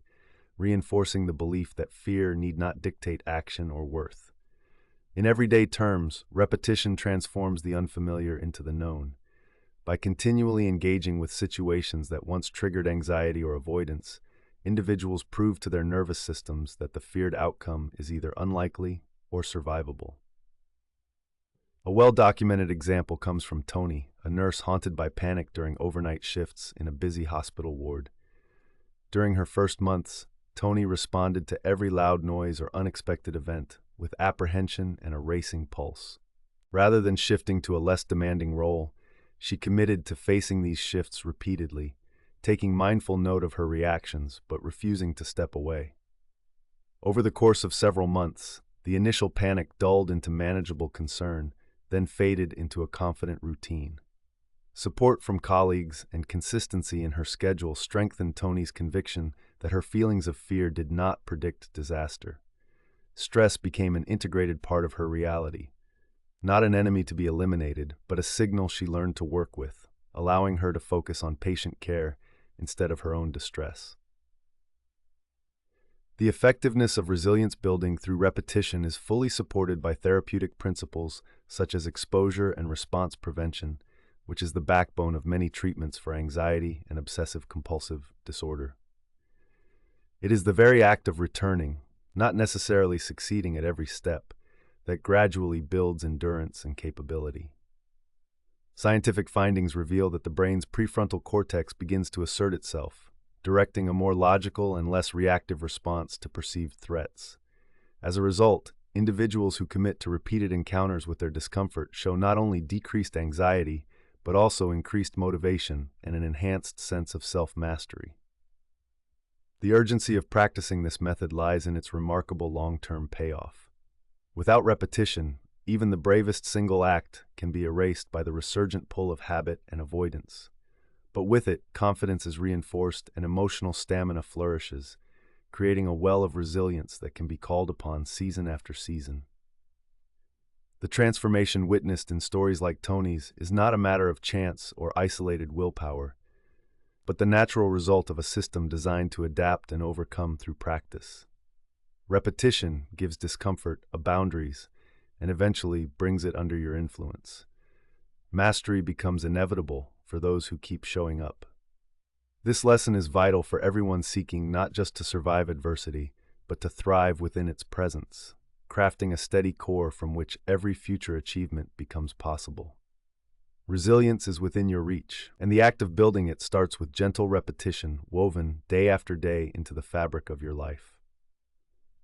reinforcing the belief that fear need not dictate action or worth. In everyday terms, repetition transforms the unfamiliar into the known. By continually engaging with situations that once triggered anxiety or avoidance, individuals prove to their nervous systems that the feared outcome is either unlikely or survivable. A well-documented example comes from Tony, a nurse haunted by panic during overnight shifts in a busy hospital ward. During her first months, Tony responded to every loud noise or unexpected event with apprehension and a racing pulse. Rather than shifting to a less demanding role, she committed to facing these shifts repeatedly, taking mindful note of her reactions but refusing to step away. Over the course of several months, the initial panic dulled into manageable concern, then faded into a confident routine. Support from colleagues and consistency in her schedule strengthened Tony's conviction that her feelings of fear did not predict disaster. Stress became an integrated part of her reality, not an enemy to be eliminated, but a signal she learned to work with, allowing her to focus on patient care instead of her own distress. The effectiveness of resilience building through repetition is fully supported by therapeutic principles such as exposure and response prevention, which is the backbone of many treatments for anxiety and obsessive-compulsive disorder. It is the very act of returning, not necessarily succeeding at every step, that gradually builds endurance and capability. Scientific findings reveal that the brain's prefrontal cortex begins to assert itself, directing a more logical and less reactive response to perceived threats. As a result, individuals who commit to repeated encounters with their discomfort show not only decreased anxiety, but also increased motivation and an enhanced sense of self-mastery. The urgency of practicing this method lies in its remarkable long-term payoff. Without repetition, even the bravest single act can be erased by the resurgent pull of habit and avoidance. But with it, confidence is reinforced and emotional stamina flourishes, creating a well of resilience that can be called upon season after season. The transformation witnessed in stories like Tony's is not a matter of chance or isolated willpower, but the natural result of a system designed to adapt and overcome through practice. Repetition gives discomfort boundaries and eventually brings it under your influence. Mastery becomes inevitable for those who keep showing up. This lesson is vital for everyone seeking not just to survive adversity, but to thrive within its presence, crafting a steady core from which every future achievement becomes possible. Resilience is within your reach, and the act of building it starts with gentle repetition woven day after day into the fabric of your life.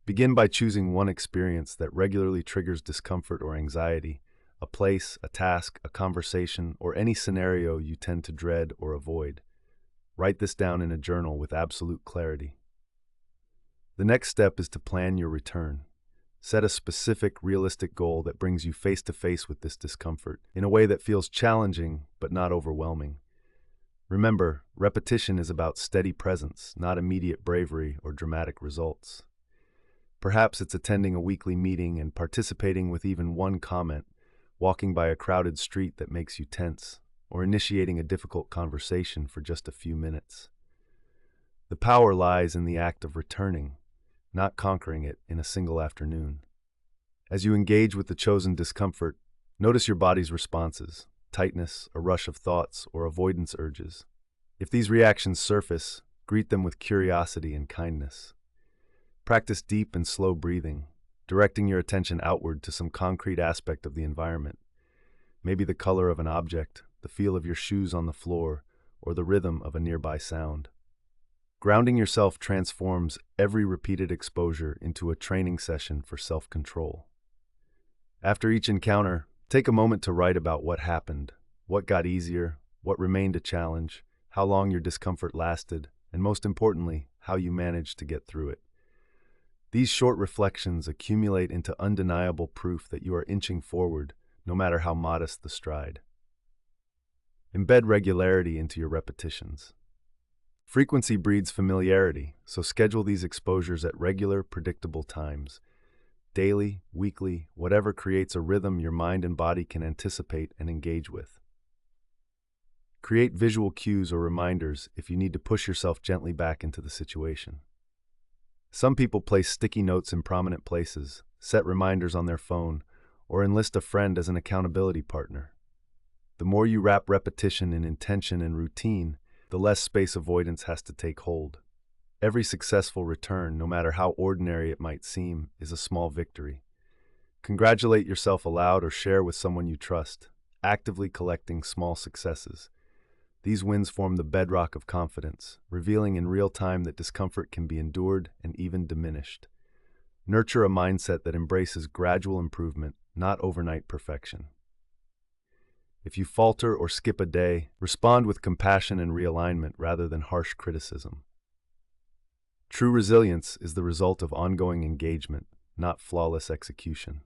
Begin by choosing one experience that regularly triggers discomfort or anxiety, a place, a task, a conversation, or any scenario you tend to dread or avoid. Write this down in a journal with absolute clarity. The next step is to plan your return. Set a specific, realistic goal that brings you face to face with this discomfort in a way that feels challenging but not overwhelming. Remember, repetition is about steady presence, not immediate bravery or dramatic results. Perhaps it's attending a weekly meeting and participating with even one comment, walking by a crowded street that makes you tense, or initiating a difficult conversation for just a few minutes. The power lies in the act of returning, not conquering it in a single afternoon. As you engage with the chosen discomfort, notice your body's responses, tightness, a rush of thoughts, or avoidance urges. If these reactions surface, greet them with curiosity and kindness. Practice deep and slow breathing, directing your attention outward to some concrete aspect of the environment. Maybe the color of an object, the feel of your shoes on the floor, or the rhythm of a nearby sound. Grounding yourself transforms every repeated exposure into a training session for self-control. After each encounter, take a moment to write about what happened, what got easier, what remained a challenge, how long your discomfort lasted, and most importantly, how you managed to get through it. These short reflections accumulate into undeniable proof that you are inching forward, no matter how modest the stride. Embed regularity into your repetitions. Frequency breeds familiarity, so schedule these exposures at regular, predictable times. Daily, weekly, whatever creates a rhythm your mind and body can anticipate and engage with. Create visual cues or reminders if you need to push yourself gently back into the situation. Some people place sticky notes in prominent places, set reminders on their phone, or enlist a friend as an accountability partner. The more you wrap repetition in intention and routine, the less space avoidance has to take hold. Every successful return, no matter how ordinary it might seem, is a small victory. Congratulate yourself aloud or share with someone you trust, actively collecting small successes. These wins form the bedrock of confidence, revealing in real time that discomfort can be endured and even diminished. Nurture a mindset that embraces gradual improvement, not overnight perfection. If you falter or skip a day, respond with compassion and realignment rather than harsh criticism. True resilience is the result of ongoing engagement, not flawless execution.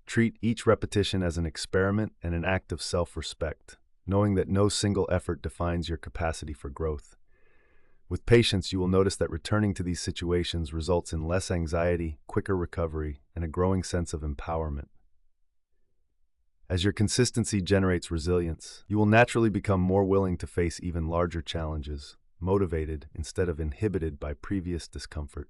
Treat each repetition as an experiment and an act of self-respect, knowing that no single effort defines your capacity for growth. With patience, you will notice that returning to these situations results in less anxiety, quicker recovery, and a growing sense of empowerment. As your consistency generates resilience, you will naturally become more willing to face even larger challenges, motivated instead of inhibited by previous discomfort.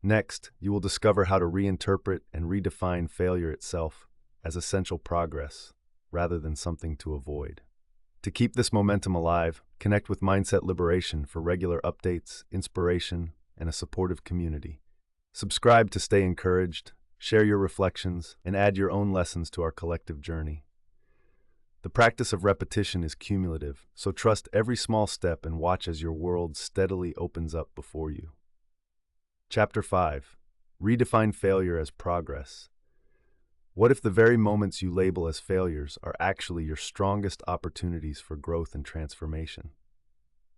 Next, you will discover how to reinterpret and redefine failure itself as essential progress, rather than something to avoid. To keep this momentum alive, connect with Mindset Liberation for regular updates, inspiration, and a supportive community. Subscribe to stay encouraged, share your reflections, and add your own lessons to our collective journey. The practice of repetition is cumulative, so trust every small step and watch as your world steadily opens up before you. Chapter 5. Redefine failure as progress. What if the very moments you label as failures are actually your strongest opportunities for growth and transformation?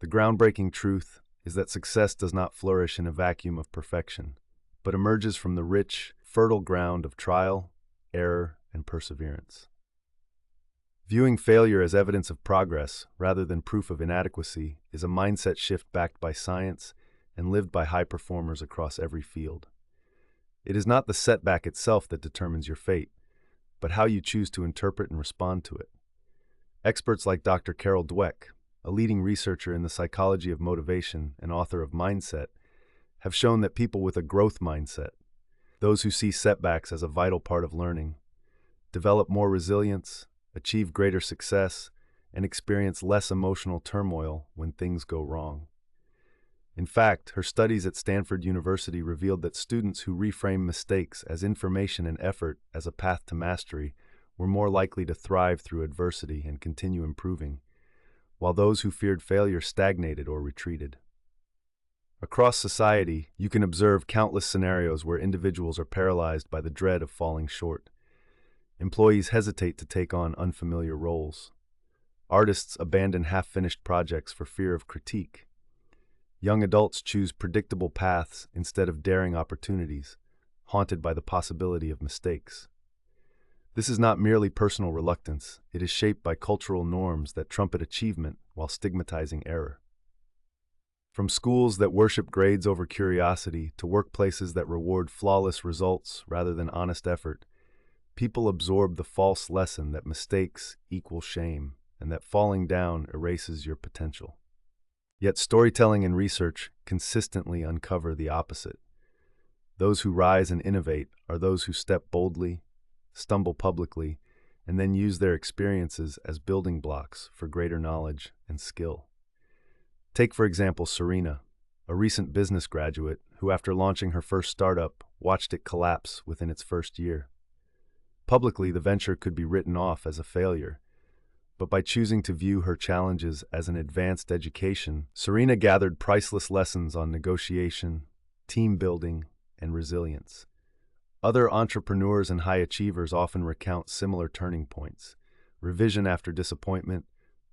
The groundbreaking truth is that success does not flourish in a vacuum of perfection, but emerges from the rich, fertile ground of trial, error, and perseverance. Viewing failure as evidence of progress rather than proof of inadequacy is a mindset shift backed by science and lived by high performers across every field. It is not the setback itself that determines your fate, but how you choose to interpret and respond to it. Experts like Dr. Carol Dweck, a leading researcher in the psychology of motivation and author of Mindset, have shown that people with a growth mindset, those who see setbacks as a vital part of learning, develop more resilience, achieve greater success, and experience less emotional turmoil when things go wrong. In fact, her studies at Stanford University revealed that students who reframe mistakes as information and effort as a path to mastery were more likely to thrive through adversity and continue improving, while those who feared failure stagnated or retreated. Across society, you can observe countless scenarios where individuals are paralyzed by the dread of falling short. Employees hesitate to take on unfamiliar roles. Artists abandon half-finished projects for fear of critique. Young adults choose predictable paths instead of daring opportunities, haunted by the possibility of mistakes. This is not merely personal reluctance, it is shaped by cultural norms that trumpet achievement while stigmatizing error. From schools that worship grades over curiosity to workplaces that reward flawless results rather than honest effort, people absorb the false lesson that mistakes equal shame and that falling down erases your potential. Yet storytelling and research consistently uncover the opposite. Those who rise and innovate are those who step boldly, stumble publicly, and then use their experiences as building blocks for greater knowledge and skill. Take, for example, Serena, a recent business graduate who, after launching her first startup, watched it collapse within its first year. Publicly, the venture could be written off as a failure, but by choosing to view her challenges as an advanced education, Serena gathered priceless lessons on negotiation, team building, and resilience. Other entrepreneurs and high achievers often recount similar turning points: revision after disappointment,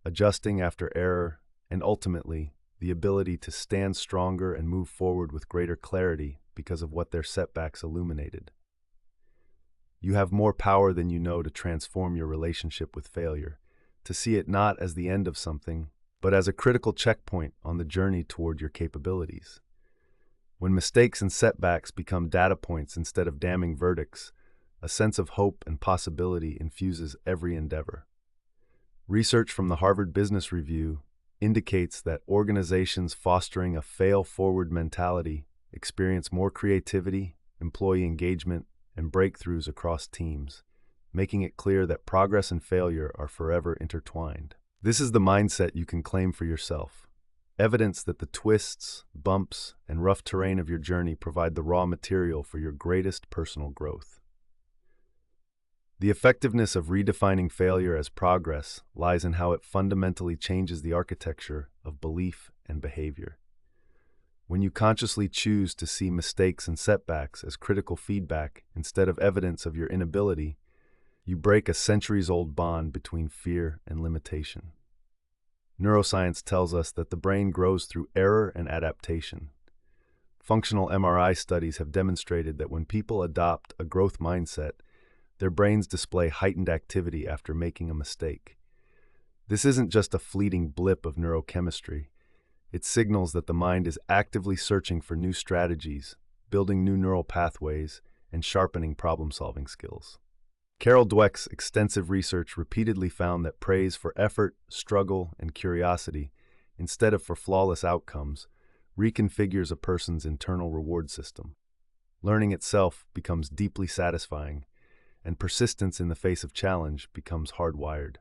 adjusting after error, and ultimately, the ability to stand stronger and move forward with greater clarity because of what their setbacks illuminated. You have more power than you know to transform your relationship with failure, to see it not as the end of something, but as a critical checkpoint on the journey toward your capabilities. When mistakes and setbacks become data points instead of damning verdicts, a sense of hope and possibility infuses every endeavor. Research from the Harvard Business Review indicates that organizations fostering a fail-forward mentality experience more creativity, employee engagement, and breakthroughs across teams, making it clear that progress and failure are forever intertwined. This is the mindset you can claim for yourself. Evidence that the twists, bumps, and rough terrain of your journey provide the raw material for your greatest personal growth. The effectiveness of redefining failure as progress lies in how it fundamentally changes the architecture of belief and behavior. When you consciously choose to see mistakes and setbacks as critical feedback instead of evidence of your inability, you break a centuries-old bond between fear and limitation. Neuroscience tells us that the brain grows through error and adaptation. Functional MRI studies have demonstrated that when people adopt a growth mindset, their brains display heightened activity after making a mistake. This isn't just a fleeting blip of neurochemistry. It signals that the mind is actively searching for new strategies, building new neural pathways, and sharpening problem-solving skills. Carol Dweck's extensive research repeatedly found that praise for effort, struggle, and curiosity, instead of for flawless outcomes, reconfigures a person's internal reward system. Learning itself becomes deeply satisfying, and persistence in the face of challenge becomes hardwired.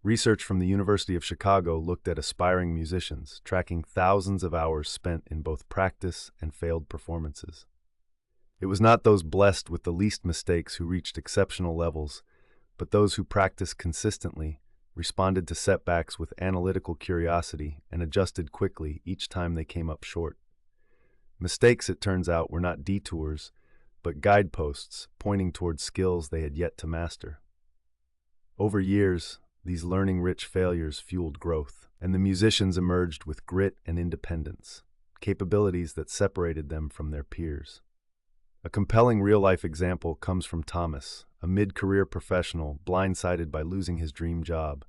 Research from the University of Chicago looked at aspiring musicians, tracking thousands of hours spent in both practice and failed performances. It was not those blessed with the least mistakes who reached exceptional levels, but those who practiced consistently, responded to setbacks with analytical curiosity, and adjusted quickly each time they came up short. Mistakes, it turns out, were not detours, but guideposts pointing towards skills they had yet to master. Over years, these learning-rich failures fueled growth, and the musicians emerged with grit and independence, capabilities that separated them from their peers. A compelling real-life example comes from Thomas, a mid-career professional blindsided by losing his dream job.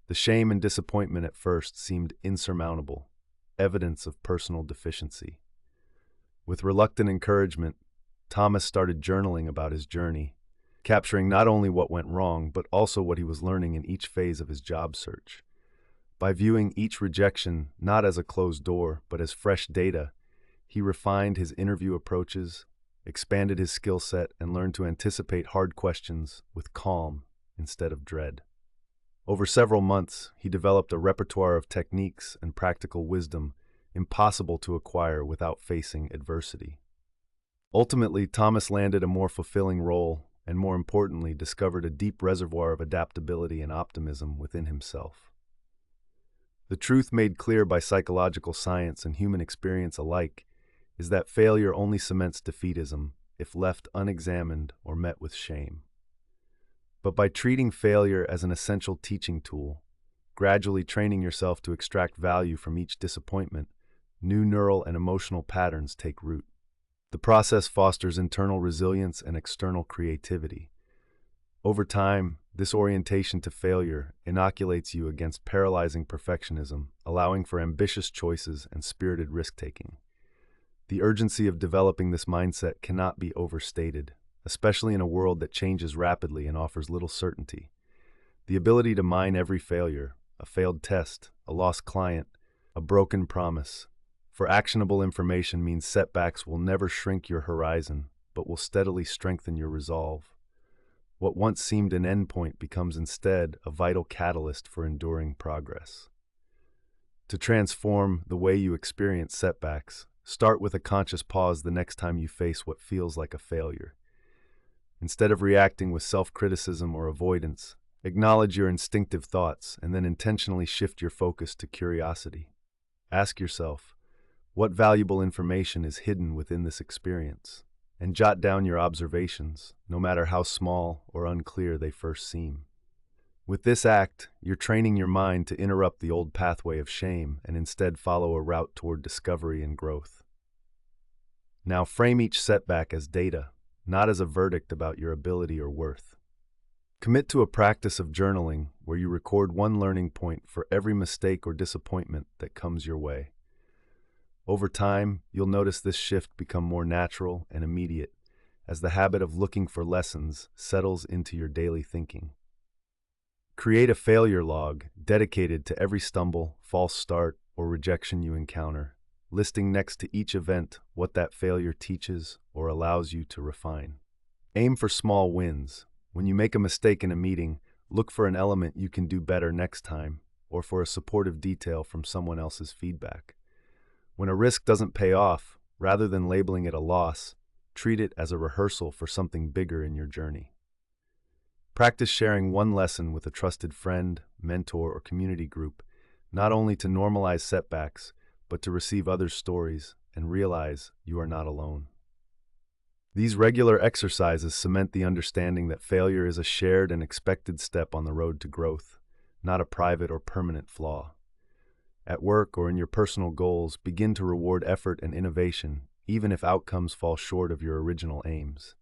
The shame and disappointment at first seemed insurmountable, evidence of personal deficiency. With reluctant encouragement, Thomas started journaling about his journey, capturing not only what went wrong, but also what he was learning in each phase of his job search. By viewing each rejection not as a closed door, but as fresh data, he refined his interview approaches, expanded his skill set, and learned to anticipate hard questions with calm instead of dread. Over several months, he developed a repertoire of techniques and practical wisdom impossible to acquire without facing adversity. Ultimately, Thomas landed a more fulfilling role and, more importantly, discovered a deep reservoir of adaptability and optimism within himself. The truth made clear by psychological science and human experience alike is that failure only cements defeatism if left unexamined or met with shame. But by treating failure as an essential teaching tool, gradually training yourself to extract value from each disappointment, new neural and emotional patterns take root. The process fosters internal resilience and external creativity. Over time, this orientation to failure inoculates you against paralyzing perfectionism, allowing for ambitious choices and spirited risk-taking. The urgency of developing this mindset cannot be overstated, especially in a world that changes rapidly and offers little certainty. The ability to mine every failure, a failed test, a lost client, a broken promise, for actionable information means setbacks will never shrink your horizon, but will steadily strengthen your resolve. What once seemed an endpoint becomes instead a vital catalyst for enduring progress. To transform the way you experience setbacks, start with a conscious pause the next time you face what feels like a failure. Instead of reacting with self-criticism or avoidance, acknowledge your instinctive thoughts and then intentionally shift your focus to curiosity. Ask yourself, what valuable information is hidden within this experience? And jot down your observations, no matter how small or unclear they first seem. With this act, you're training your mind to interrupt the old pathway of shame and instead follow a route toward discovery and growth. Now frame each setback as data, not as a verdict about your ability or worth. Commit to a practice of journaling where you record one learning point for every mistake or disappointment that comes your way. Over time, you'll notice this shift become more natural and immediate as the habit of looking for lessons settles into your daily thinking. Create a failure log dedicated to every stumble, false start, or rejection you encounter, listing next to each event what that failure teaches or allows you to refine. Aim for small wins. When you make a mistake in a meeting, look for an element you can do better next time, or for a supportive detail from someone else's feedback. When a risk doesn't pay off, rather than labeling it a loss, treat it as a rehearsal for something bigger in your journey. Practice sharing one lesson with a trusted friend, mentor, or community group, not only to normalize setbacks, but to receive others' stories and realize you are not alone. These regular exercises cement the understanding that failure is a shared and expected step on the road to growth, not a private or permanent flaw. At work or in your personal goals, begin to reward effort and innovation, even if outcomes fall short of your original aims.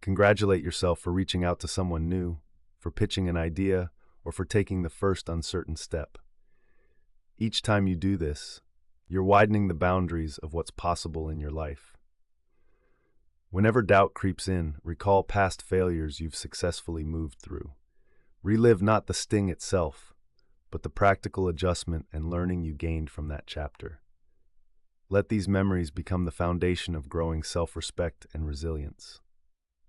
Congratulate yourself for reaching out to someone new, for pitching an idea, or for taking the first uncertain step. Each time you do this, you're widening the boundaries of what's possible in your life. Whenever doubt creeps in, recall past failures you've successfully moved through. Relive not the sting itself, but the practical adjustment and learning you gained from that chapter. Let these memories become the foundation of growing self-respect and resilience.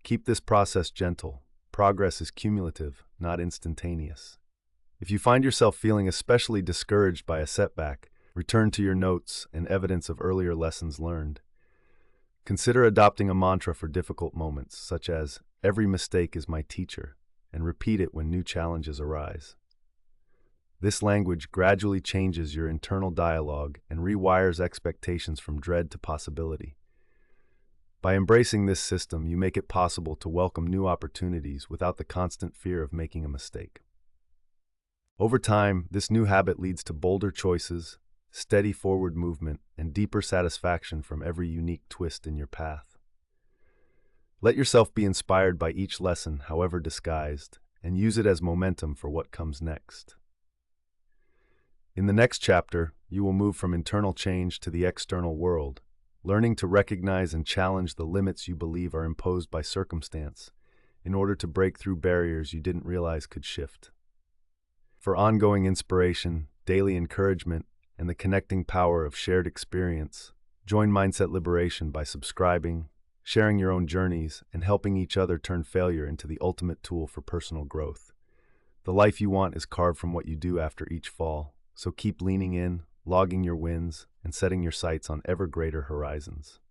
Keep this process gentle. Progress is cumulative, not instantaneous. If you find yourself feeling especially discouraged by a setback, return to your notes and evidence of earlier lessons learned. Consider adopting a mantra for difficult moments, such as, "Every mistake is my teacher," and repeat it when new challenges arise. This language gradually changes your internal dialogue and rewires expectations from dread to possibility. By embracing this system, you make it possible to welcome new opportunities without the constant fear of making a mistake. Over time, this new habit leads to bolder choices, steady forward movement, and deeper satisfaction from every unique twist in your path. Let yourself be inspired by each lesson, however disguised, and use it as momentum for what comes next. In the next chapter, you will move from internal change to the external world, learning to recognize and challenge the limits you believe are imposed by circumstance in order to break through barriers you didn't realize could shift. For ongoing inspiration, daily encouragement, and the connecting power of shared experience, join Mindset Liberation by subscribing, sharing your own journeys, and helping each other turn failure into the ultimate tool for personal growth. The life you want is carved from what you do after each fall, so keep leaning in, logging your wins, and setting your sights on ever greater horizons.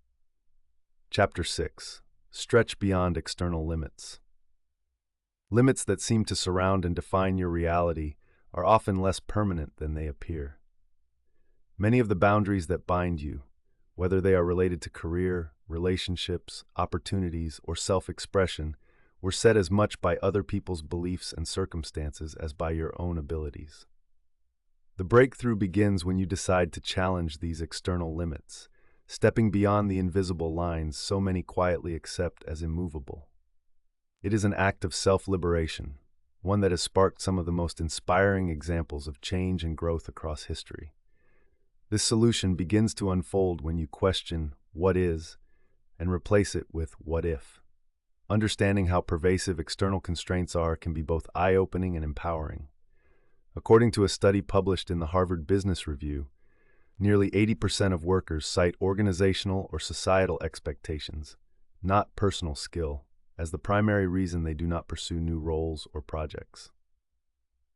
Chapter 6. Stretch beyond external limits. Limits that seem to surround and define your reality are often less permanent than they appear. Many of the boundaries that bind you, whether they are related to career, relationships, opportunities, or self-expression, were set as much by other people's beliefs and circumstances as by your own abilities. The breakthrough begins when you decide to challenge these external limits, stepping beyond the invisible lines so many quietly accept as immovable. It is an act of self-liberation, one that has sparked some of the most inspiring examples of change and growth across history. This solution begins to unfold when you question what is and replace it with what if. Understanding how pervasive external constraints are can be both eye-opening and empowering. According to a study published in the Harvard Business Review, nearly 80% of workers cite organizational or societal expectations, not personal skill, as the primary reason they do not pursue new roles or projects.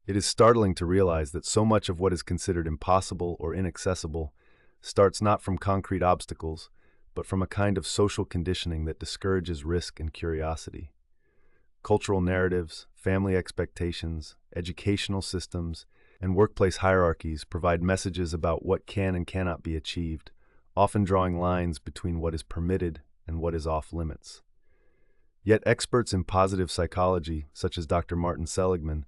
It is startling to realize that so much of what is considered impossible or inaccessible starts not from concrete obstacles, but from a kind of social conditioning that discourages risk and curiosity. Cultural narratives, family expectations, educational systems, and workplace hierarchies provide messages about what can and cannot be achieved, often drawing lines between what is permitted and what is off limits. Yet experts in positive psychology, such as Dr. Martin Seligman,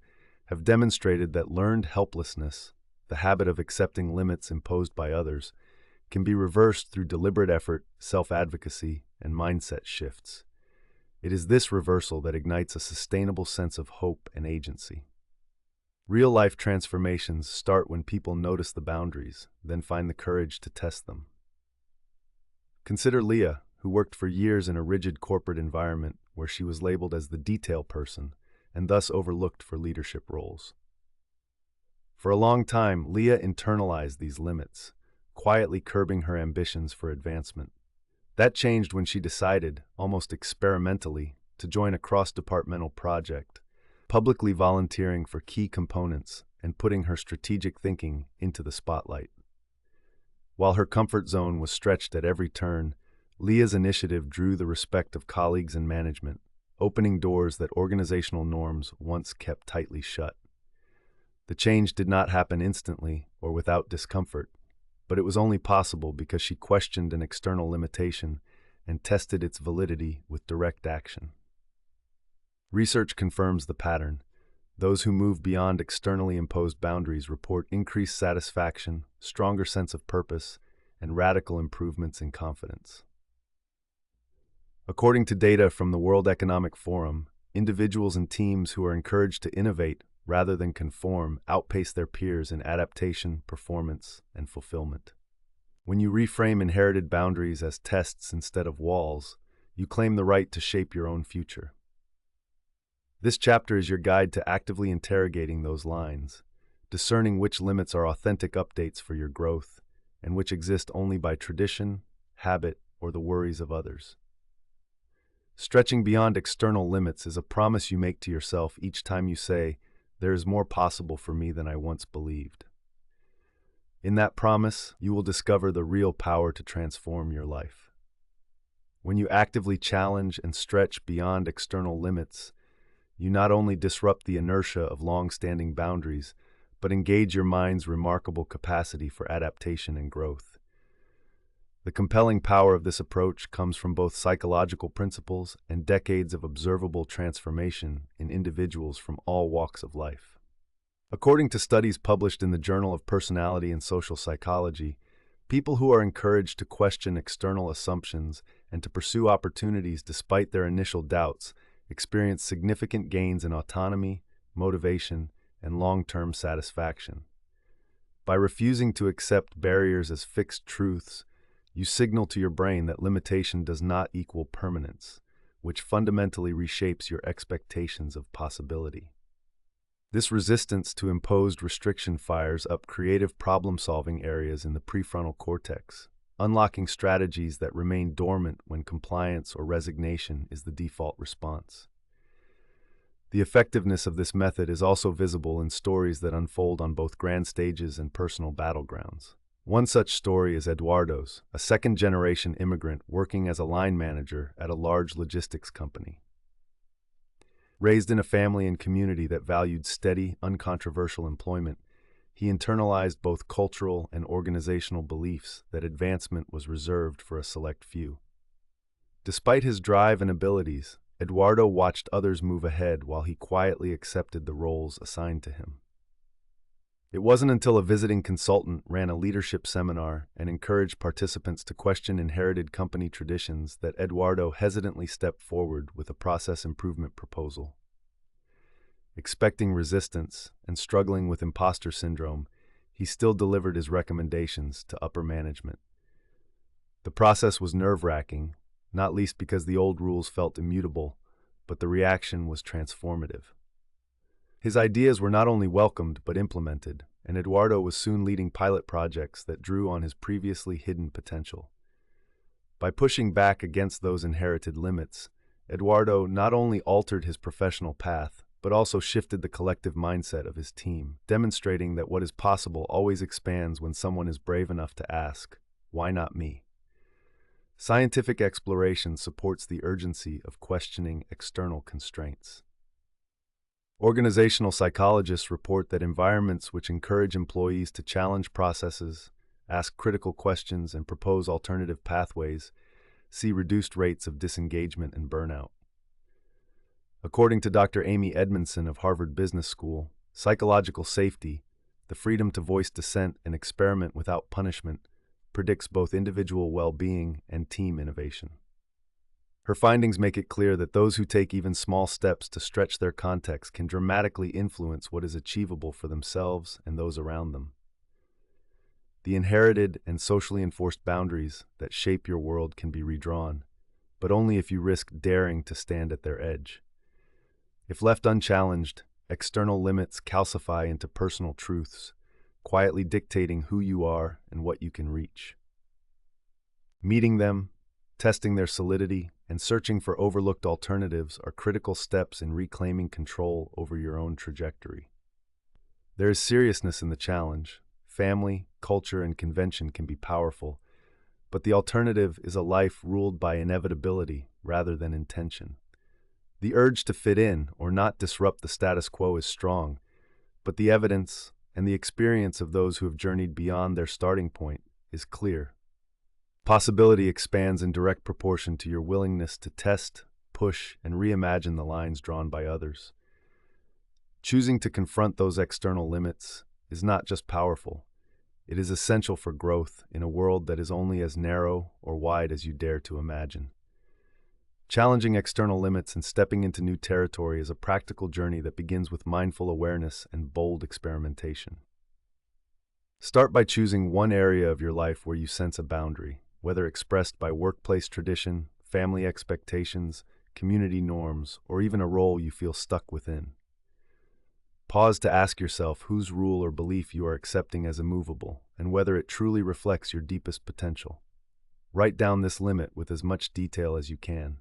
have demonstrated that learned helplessness, the habit of accepting limits imposed by others, can be reversed through deliberate effort, self-advocacy, and mindset shifts. It is this reversal that ignites a sustainable sense of hope and agency. Real-life transformations start when people notice the boundaries, then find the courage to test them. Consider Leah, who worked for years in a rigid corporate environment where she was labeled as the detail person and thus overlooked for leadership roles. For a long time, Leah internalized these limits, quietly curbing her ambitions for advancement. That changed when she decided, almost experimentally, to join a cross-departmental project, publicly volunteering for key components and putting her strategic thinking into the spotlight. While her comfort zone was stretched at every turn, Leah's initiative drew the respect of colleagues and management, opening doors that organizational norms once kept tightly shut. The change did not happen instantly or without discomfort, but it was only possible because she questioned an external limitation and tested its validity with direct action. Research confirms the pattern. Those who move beyond externally imposed boundaries report increased satisfaction, stronger sense of purpose, and radical improvements in confidence. According to data from the World Economic Forum, individuals and teams who are encouraged to innovate rather than conform outpace their peers in adaptation, performance, and fulfillment. When you reframe inherited boundaries as tests instead of walls, you claim the right to shape your own future. This chapter is your guide to actively interrogating those lines, discerning which limits are authentic updates for your growth and which exist only by tradition, habit, or the worries of others. Stretching beyond external limits is a promise you make to yourself each time you say, "There is more possible for me than I once believed." In that promise, you will discover the real power to transform your life. When you actively challenge and stretch beyond external limits, you not only disrupt the inertia of long-standing boundaries, but engage your mind's remarkable capacity for adaptation and growth. The compelling power of this approach comes from both psychological principles and decades of observable transformation in individuals from all walks of life. According to studies published in the Journal of Personality and Social Psychology, people who are encouraged to question external assumptions and to pursue opportunities despite their initial doubts experience significant gains in autonomy, motivation, and long-term satisfaction. By refusing to accept barriers as fixed truths, you signal to your brain that limitation does not equal permanence, which fundamentally reshapes your expectations of possibility. This resistance to imposed restriction fires up creative problem-solving areas in the prefrontal cortex, unlocking strategies that remain dormant when compliance or resignation is the default response. The effectiveness of this method is also visible in stories that unfold on both grand stages and personal battlegrounds. One such story is Eduardo's, a second-generation immigrant working as a line manager at a large logistics company. Raised in a family and community that valued steady, uncontroversial employment, he internalized both cultural and organizational beliefs that advancement was reserved for a select few. Despite his drive and abilities, Eduardo watched others move ahead while he quietly accepted the roles assigned to him. It wasn't until a visiting consultant ran a leadership seminar and encouraged participants to question inherited company traditions that Eduardo hesitantly stepped forward with a process improvement proposal. Expecting resistance and struggling with imposter syndrome, he still delivered his recommendations to upper management. The process was nerve-wracking, not least because the old rules felt immutable, but the reaction was transformative. His ideas were not only welcomed but implemented, and Eduardo was soon leading pilot projects that drew on his previously hidden potential. By pushing back against those inherited limits, Eduardo not only altered his professional path, but also shifted the collective mindset of his team, demonstrating that what is possible always expands when someone is brave enough to ask, "Why not me?" Scientific exploration supports the urgency of questioning external constraints. Organizational psychologists report that environments which encourage employees to challenge processes, ask critical questions, and propose alternative pathways see reduced rates of disengagement and burnout. According to Dr. Amy Edmondson of Harvard Business School, Psychological safety, the freedom to voice dissent and experiment without punishment, predicts both individual well-being and team innovation. Her findings make it clear that those who take even small steps to stretch their context can dramatically influence what is achievable for themselves and those around them. The inherited and socially enforced boundaries that shape your world can be redrawn, but only if you risk daring to stand at their edge. If left unchallenged, external limits calcify into personal truths, quietly dictating who you are and what you can reach. Meeting them, testing their solidity, and searching for overlooked alternatives are critical steps in reclaiming control over your own trajectory. There is seriousness in the challenge. Family, culture, and convention can be powerful, but the alternative is a life ruled by inevitability rather than intention. The urge to fit in or not disrupt the status quo is strong, but the evidence and the experience of those who have journeyed beyond their starting point is clear. Possibility expands in direct proportion to your willingness to test, push, and reimagine the lines drawn by others. Choosing to confront those external limits is not just powerful, it is essential for growth in a world that is only as narrow or wide as you dare to imagine. Challenging external limits and stepping into new territory is a practical journey that begins with mindful awareness and bold experimentation. Start by choosing one area of your life where you sense a boundary, whether expressed by workplace tradition, family expectations, community norms, or even a role you feel stuck within. Pause to ask yourself whose rule or belief you are accepting as immovable, and whether it truly reflects your deepest potential. Write down this limit with as much detail as you can.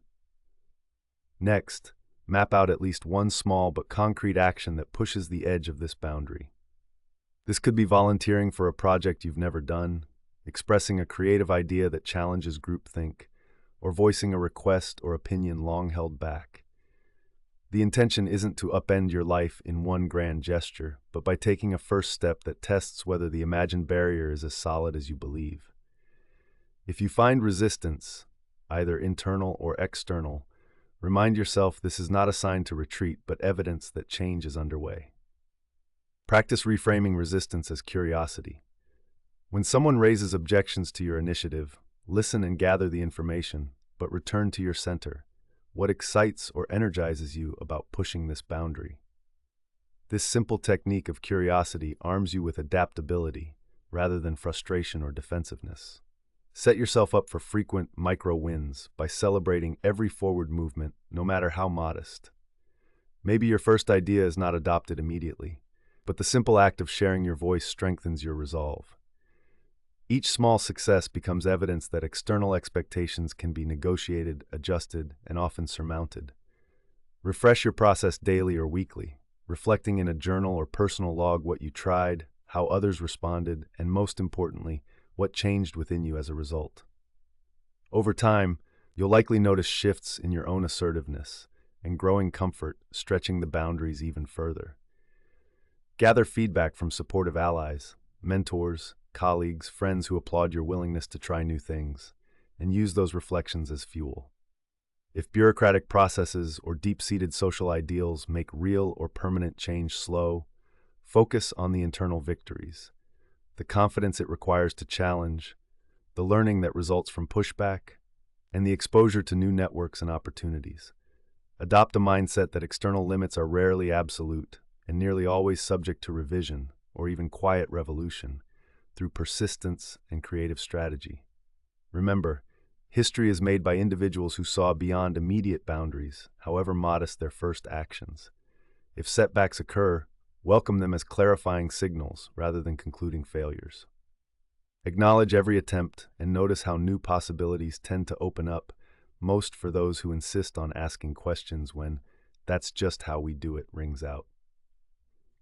Next, map out at least one small but concrete action that pushes the edge of this boundary. This could be volunteering for a project you've never done, expressing a creative idea that challenges groupthink, or voicing a request or opinion long held back. The intention isn't to upend your life in one grand gesture, but by taking a first step that tests whether the imagined barrier is as solid as you believe. If you find resistance, either internal or external, remind yourself this is not a sign to retreat, but evidence that change is underway. Practice reframing resistance as curiosity. When someone raises objections to your initiative, listen and gather the information, but return to your center. What excites or energizes you about pushing this boundary? This simple technique of curiosity arms you with adaptability rather than frustration or defensiveness. Set yourself up for frequent micro wins by celebrating every forward movement, no matter how modest. Maybe your first idea is not adopted immediately, but the simple act of sharing your voice strengthens your resolve. Each small success becomes evidence that external expectations can be negotiated, adjusted, and often surmounted. Refresh your process daily or weekly, reflecting in a journal or personal log what you tried, how others responded, and most importantly, what changed within you as a result. Over time, you'll likely notice shifts in your own assertiveness and growing comfort stretching the boundaries even further. Gather feedback from supportive allies, mentors, colleagues, friends who applaud your willingness to try new things, and use those reflections as fuel. If bureaucratic processes or deep-seated social ideals make real or permanent change slow, focus on the internal victories, the confidence it requires to challenge, the learning that results from pushback, and the exposure to new networks and opportunities. Adopt a mindset that external limits are rarely absolute and nearly always subject to revision or even quiet revolution through persistence and creative strategy. Remember, history is made by individuals who saw beyond immediate boundaries, however modest their first actions. If setbacks occur, welcome them as clarifying signals rather than concluding failures. Acknowledge every attempt and notice how new possibilities tend to open up, most for those who insist on asking questions when "that's just how we do it" rings out.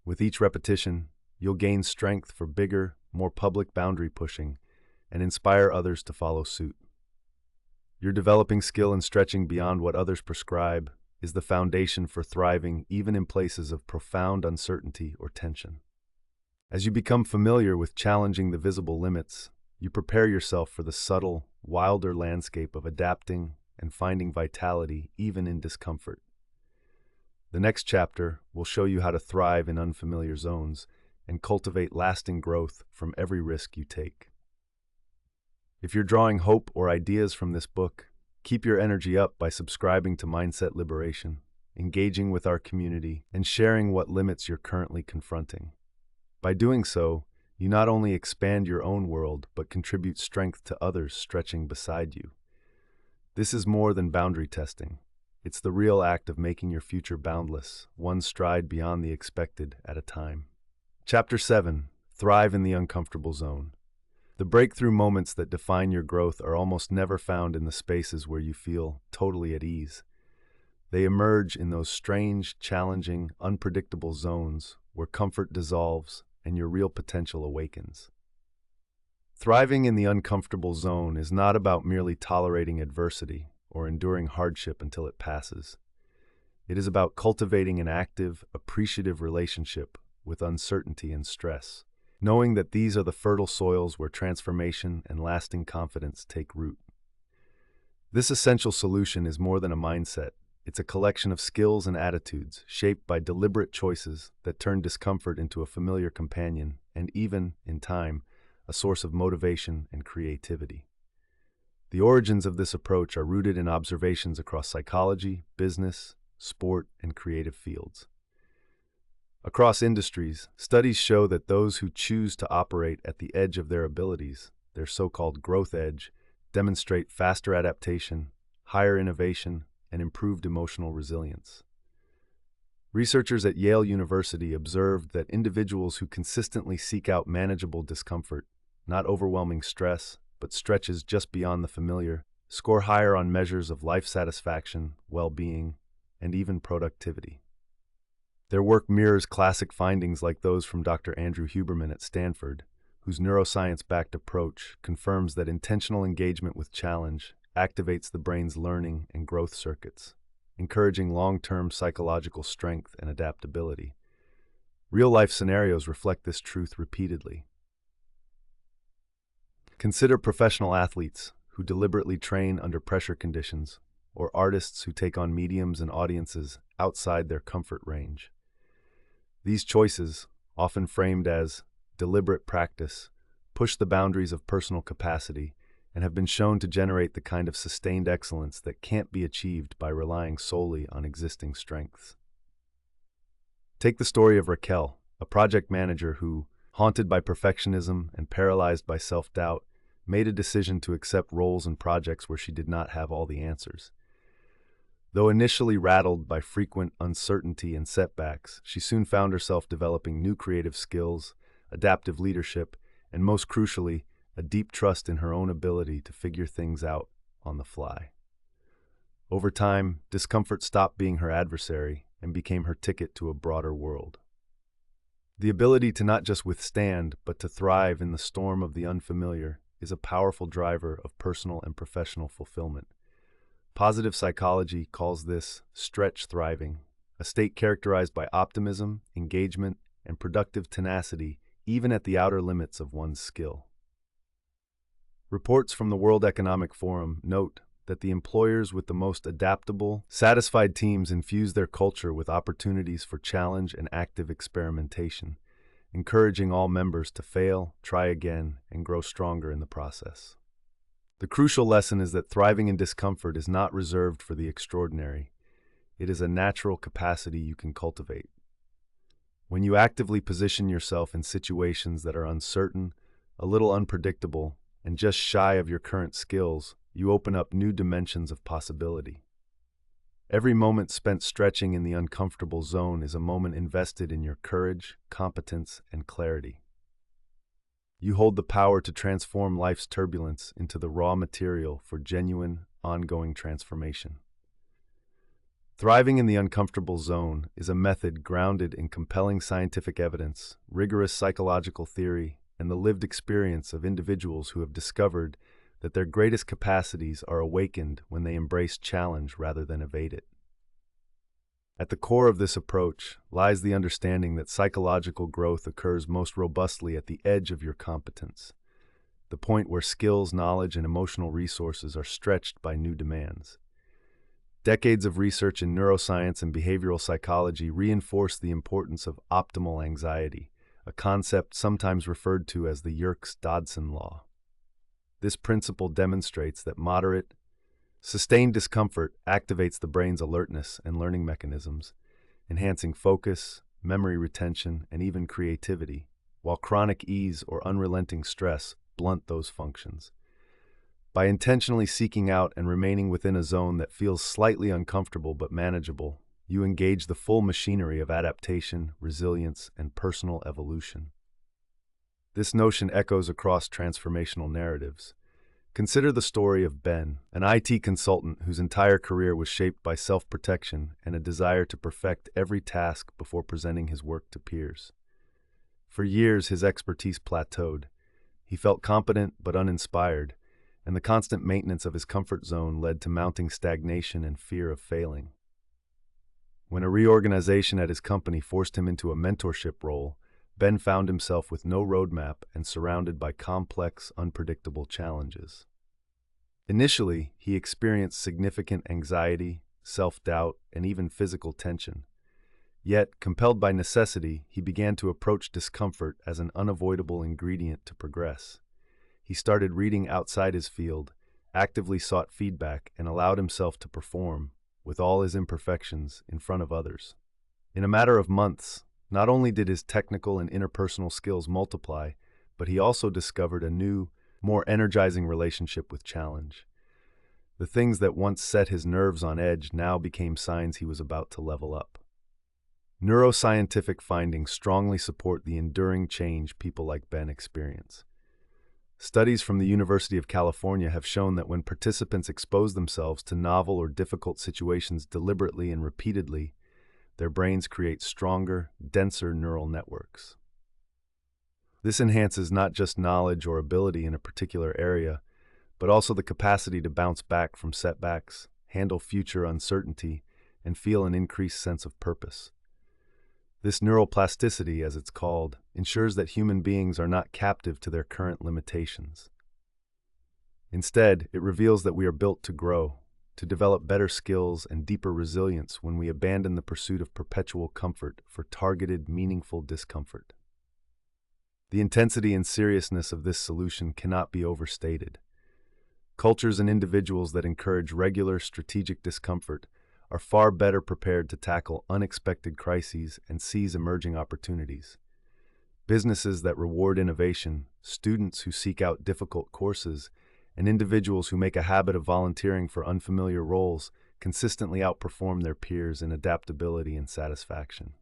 With each repetition, you'll gain strength for bigger, more public boundary pushing and inspire others to follow suit. Your developing skill in stretching beyond what others prescribe is the foundation for thriving even in places of profound uncertainty or tension. As you become familiar with challenging the visible limits, you prepare yourself for the subtle, wilder landscape of adapting and finding vitality even in discomfort. The next chapter will show you how to thrive in unfamiliar zones and cultivate lasting growth from every risk you take. If you're drawing hope or ideas from this book, keep your energy up by subscribing to Mindset Liberation, engaging with our community, and sharing what limits you're currently confronting. By doing so, you not only expand your own world, but contribute strength to others stretching beside you. This is more than boundary testing. It's the real act of making your future boundless, one stride beyond the expected at a time. Chapter 7. Thrive in the Uncomfortable Zone. The breakthrough moments that define your growth are almost never found in the spaces where you feel totally at ease. They emerge in those strange, challenging, unpredictable zones where comfort dissolves and your real potential awakens. Thriving in the uncomfortable zone is not about merely tolerating adversity or enduring hardship until it passes. It is about cultivating an active, appreciative relationship with uncertainty and stress, knowing that these are the fertile soils where transformation and lasting confidence take root. This essential solution is more than a mindset. It's a collection of skills and attitudes shaped by deliberate choices that turn discomfort into a familiar companion and even, in time, a source of motivation and creativity. The origins of this approach are rooted in observations across psychology, business, sport, and creative fields. Across industries, studies show that those who choose to operate at the edge of their abilities, their so-called growth edge, demonstrate faster adaptation, higher innovation, and improved emotional resilience. Researchers at Yale University observed that individuals who consistently seek out manageable discomfort, not overwhelming stress, but stretches just beyond the familiar, score higher on measures of life satisfaction, well-being, and even productivity. Their work mirrors classic findings like those from Dr. Andrew Huberman at Stanford, whose neuroscience-backed approach confirms that intentional engagement with challenge activates the brain's learning and growth circuits, encouraging long-term psychological strength and adaptability. Real-life scenarios reflect this truth repeatedly. Consider professional athletes who deliberately train under pressure conditions, or artists who take on mediums and audiences outside their comfort range. These choices, often framed as deliberate practice, push the boundaries of personal capacity and have been shown to generate the kind of sustained excellence that can't be achieved by relying solely on existing strengths. Take the story of Raquel, a project manager who, haunted by perfectionism and paralyzed by self-doubt, made a decision to accept roles and projects where she did not have all the answers. Though initially rattled by frequent uncertainty and setbacks, she soon found herself developing new creative skills, adaptive leadership, and most crucially, a deep trust in her own ability to figure things out on the fly. Over time, discomfort stopped being her adversary and became her ticket to a broader world. The ability to not just withstand, but to thrive in the storm of the unfamiliar is a powerful driver of personal and professional fulfillment. Positive psychology calls this stretch thriving, a state characterized by optimism, engagement, and productive tenacity even at the outer limits of one's skill. Reports from the World Economic Forum note that the employers with the most adaptable, satisfied teams infuse their culture with opportunities for challenge and active experimentation, encouraging all members to fail, try again, and grow stronger in the process. The crucial lesson is that thriving in discomfort is not reserved for the extraordinary. It is a natural capacity you can cultivate. When you actively position yourself in situations that are uncertain, a little unpredictable, and just shy of your current skills, you open up new dimensions of possibility. Every moment spent stretching in the uncomfortable zone is a moment invested in your courage, competence, and clarity. You hold the power to transform life's turbulence into the raw material for genuine, ongoing transformation. Thriving in the uncomfortable zone is a method grounded in compelling scientific evidence, rigorous psychological theory, and the lived experience of individuals who have discovered that their greatest capacities are awakened when they embrace challenge rather than evade it. At the core of this approach lies the understanding that psychological growth occurs most robustly at the edge of your competence, the point where skills, knowledge, and emotional resources are stretched by new demands. Decades of research in neuroscience and behavioral psychology reinforce the importance of optimal anxiety, a concept sometimes referred to as the Yerkes-Dodson law. This principle demonstrates that moderate, sustained discomfort activates the brain's alertness and learning mechanisms, enhancing focus, memory retention, and even creativity, while chronic ease or unrelenting stress blunt those functions. By intentionally seeking out and remaining within a zone that feels slightly uncomfortable but manageable, you engage the full machinery of adaptation, resilience, and personal evolution. This notion echoes across transformational narratives. Consider the story of Ben, an IT consultant whose entire career was shaped by self-protection and a desire to perfect every task before presenting his work to peers. For years, his expertise plateaued. He felt competent but uninspired, and the constant maintenance of his comfort zone led to mounting stagnation and fear of failing. When a reorganization at his company forced him into a mentorship role, Ben found himself with no roadmap and surrounded by complex, unpredictable challenges. Initially, he experienced significant anxiety, self-doubt, and even physical tension. Yet, compelled by necessity, he began to approach discomfort as an unavoidable ingredient to progress. He started reading outside his field, actively sought feedback, and allowed himself to perform, with all his imperfections, in front of others. In a matter of months, not only did his technical and interpersonal skills multiply, but he also discovered a new, more energizing relationship with challenge. The things that once set his nerves on edge now became signs he was about to level up. Neuroscientific findings strongly support the enduring change people like Ben experience. Studies from the University of California have shown that when participants expose themselves to novel or difficult situations deliberately and repeatedly, their brains create stronger, denser neural networks. This enhances not just knowledge or ability in a particular area, but also the capacity to bounce back from setbacks, handle future uncertainty, and feel an increased sense of purpose. This neuroplasticity, as it's called, ensures that human beings are not captive to their current limitations. Instead, it reveals that we are built to grow, to develop better skills and deeper resilience when we abandon the pursuit of perpetual comfort for targeted, meaningful discomfort. The intensity and seriousness of this solution cannot be overstated. Cultures and individuals that encourage regular, strategic discomfort are far better prepared to tackle unexpected crises and seize emerging opportunities. Businesses that reward innovation, students who seek out difficult courses, and individuals who make a habit of volunteering for unfamiliar roles consistently outperform their peers in adaptability and satisfaction.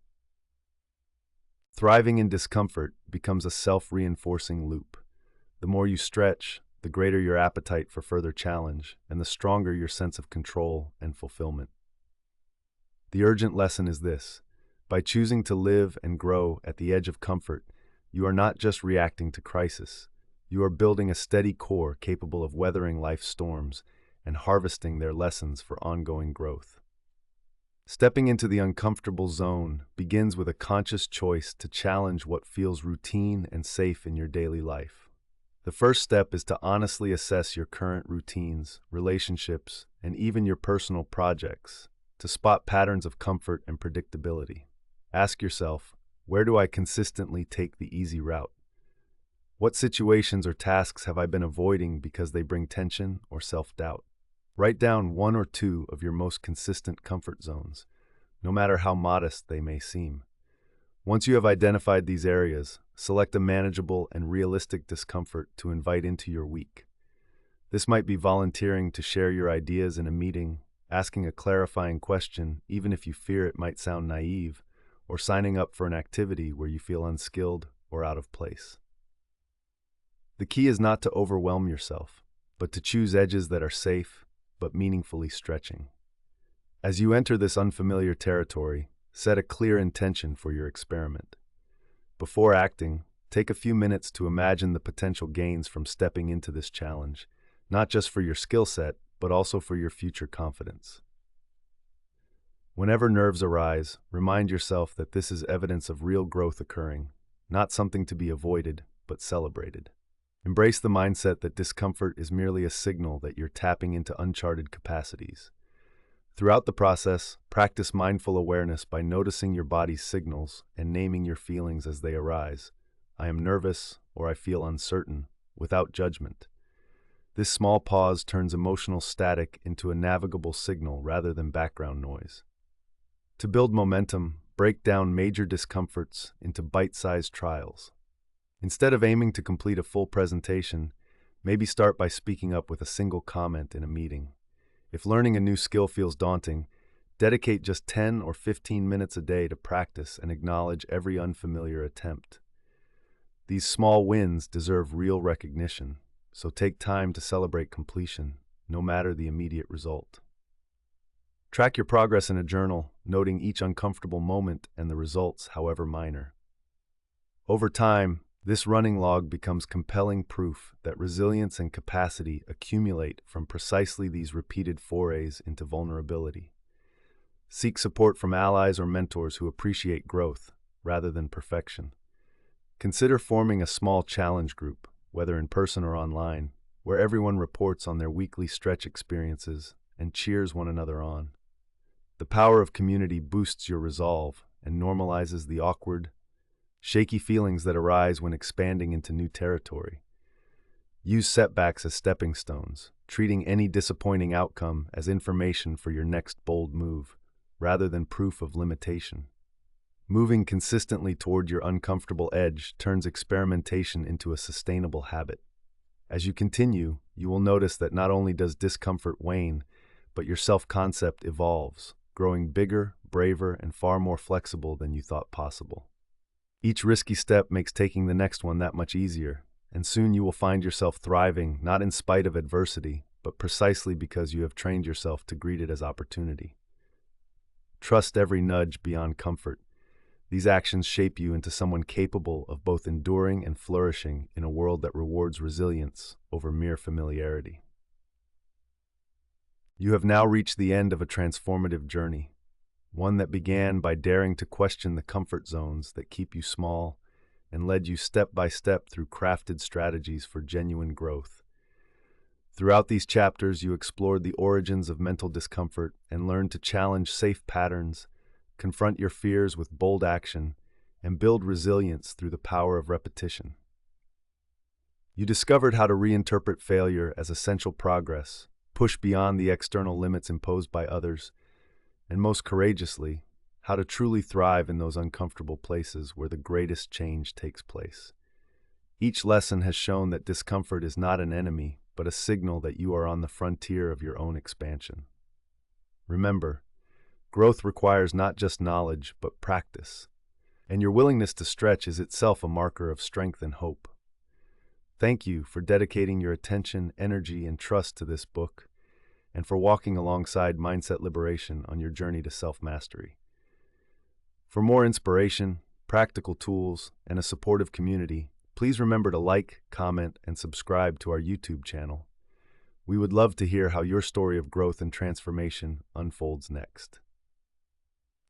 Thriving in discomfort becomes a self-reinforcing loop. The more you stretch, the greater your appetite for further challenge, and the stronger your sense of control and fulfillment. The urgent lesson is this: by choosing to live and grow at the edge of comfort, you are not just reacting to crisis. You are building a steady core capable of weathering life's storms and harvesting their lessons for ongoing growth. Stepping into the uncomfortable zone begins with a conscious choice to challenge what feels routine and safe in your daily life. The first step is to honestly assess your current routines, relationships, and even your personal projects, to spot patterns of comfort and predictability. Ask yourself, where do I consistently take the easy route? What situations or tasks have I been avoiding because they bring tension or self-doubt? Write down one or two of your most consistent comfort zones, no matter how modest they may seem. Once you have identified these areas, select a manageable and realistic discomfort to invite into your week. This might be volunteering to share your ideas in a meeting, asking a clarifying question even if you fear it might sound naive, or signing up for an activity where you feel unskilled or out of place. The key is not to overwhelm yourself, but to choose edges that are safe but meaningfully stretching. As you enter this unfamiliar territory, set a clear intention for your experiment. Before acting, take a few minutes to imagine the potential gains from stepping into this challenge, not just for your skill set, but also for your future confidence. Whenever nerves arise, remind yourself that this is evidence of real growth occurring, not something to be avoided, but celebrated. Embrace the mindset that discomfort is merely a signal that you're tapping into uncharted capacities. Throughout the process, practice mindful awareness by noticing your body's signals and naming your feelings as they arise. I am nervous or I feel uncertain, without judgment. This small pause turns emotional static into a navigable signal rather than background noise. To build momentum, break down major discomforts into bite-sized trials. Instead of aiming to complete a full presentation, maybe start by speaking up with a single comment in a meeting. If learning a new skill feels daunting, dedicate just 10 or 15 minutes a day to practice and acknowledge every unfamiliar attempt. These small wins deserve real recognition, so take time to celebrate completion, no matter the immediate result. Track your progress in a journal, noting each uncomfortable moment and the results, however minor. Over time, this running log becomes compelling proof that resilience and capacity accumulate from precisely these repeated forays into vulnerability. Seek support from allies or mentors who appreciate growth rather than perfection. Consider forming a small challenge group, whether in person or online, where everyone reports on their weekly stretch experiences and cheers one another on. The power of community boosts your resolve and normalizes the awkward, shaky feelings that arise when expanding into new territory. Use setbacks as stepping stones, treating any disappointing outcome as information for your next bold move, rather than proof of limitation. Moving consistently toward your uncomfortable edge turns experimentation into a sustainable habit. As you continue, you will notice that not only does discomfort wane, but your self-concept evolves, growing bigger, braver, and far more flexible than you thought possible. Each risky step makes taking the next one that much easier, and soon you will find yourself thriving not in spite of adversity, but precisely because you have trained yourself to greet it as opportunity. Trust every nudge beyond comfort. These actions shape you into someone capable of both enduring and flourishing in a world that rewards resilience over mere familiarity. You have now reached the end of a transformative journey, one that began by daring to question the comfort zones that keep you small and led you step by step through crafted strategies for genuine growth. Throughout these chapters, you explored the origins of mental discomfort and learned to challenge safe patterns, confront your fears with bold action, and build resilience through the power of repetition. You discovered how to reinterpret failure as essential progress, push beyond the external limits imposed by others, and most courageously, how to truly thrive in those uncomfortable places where the greatest change takes place. Each lesson has shown that discomfort is not an enemy, but a signal that you are on the frontier of your own expansion. Remember, growth requires not just knowledge, but practice, and your willingness to stretch is itself a marker of strength and hope. Thank you for dedicating your attention, energy, and trust to this book, and for walking alongside Mindset Liberation on your journey to self-mastery. For more inspiration, practical tools, and a supportive community, please remember to like, comment, and subscribe to our YouTube channel. We would love to hear how your story of growth and transformation unfolds next.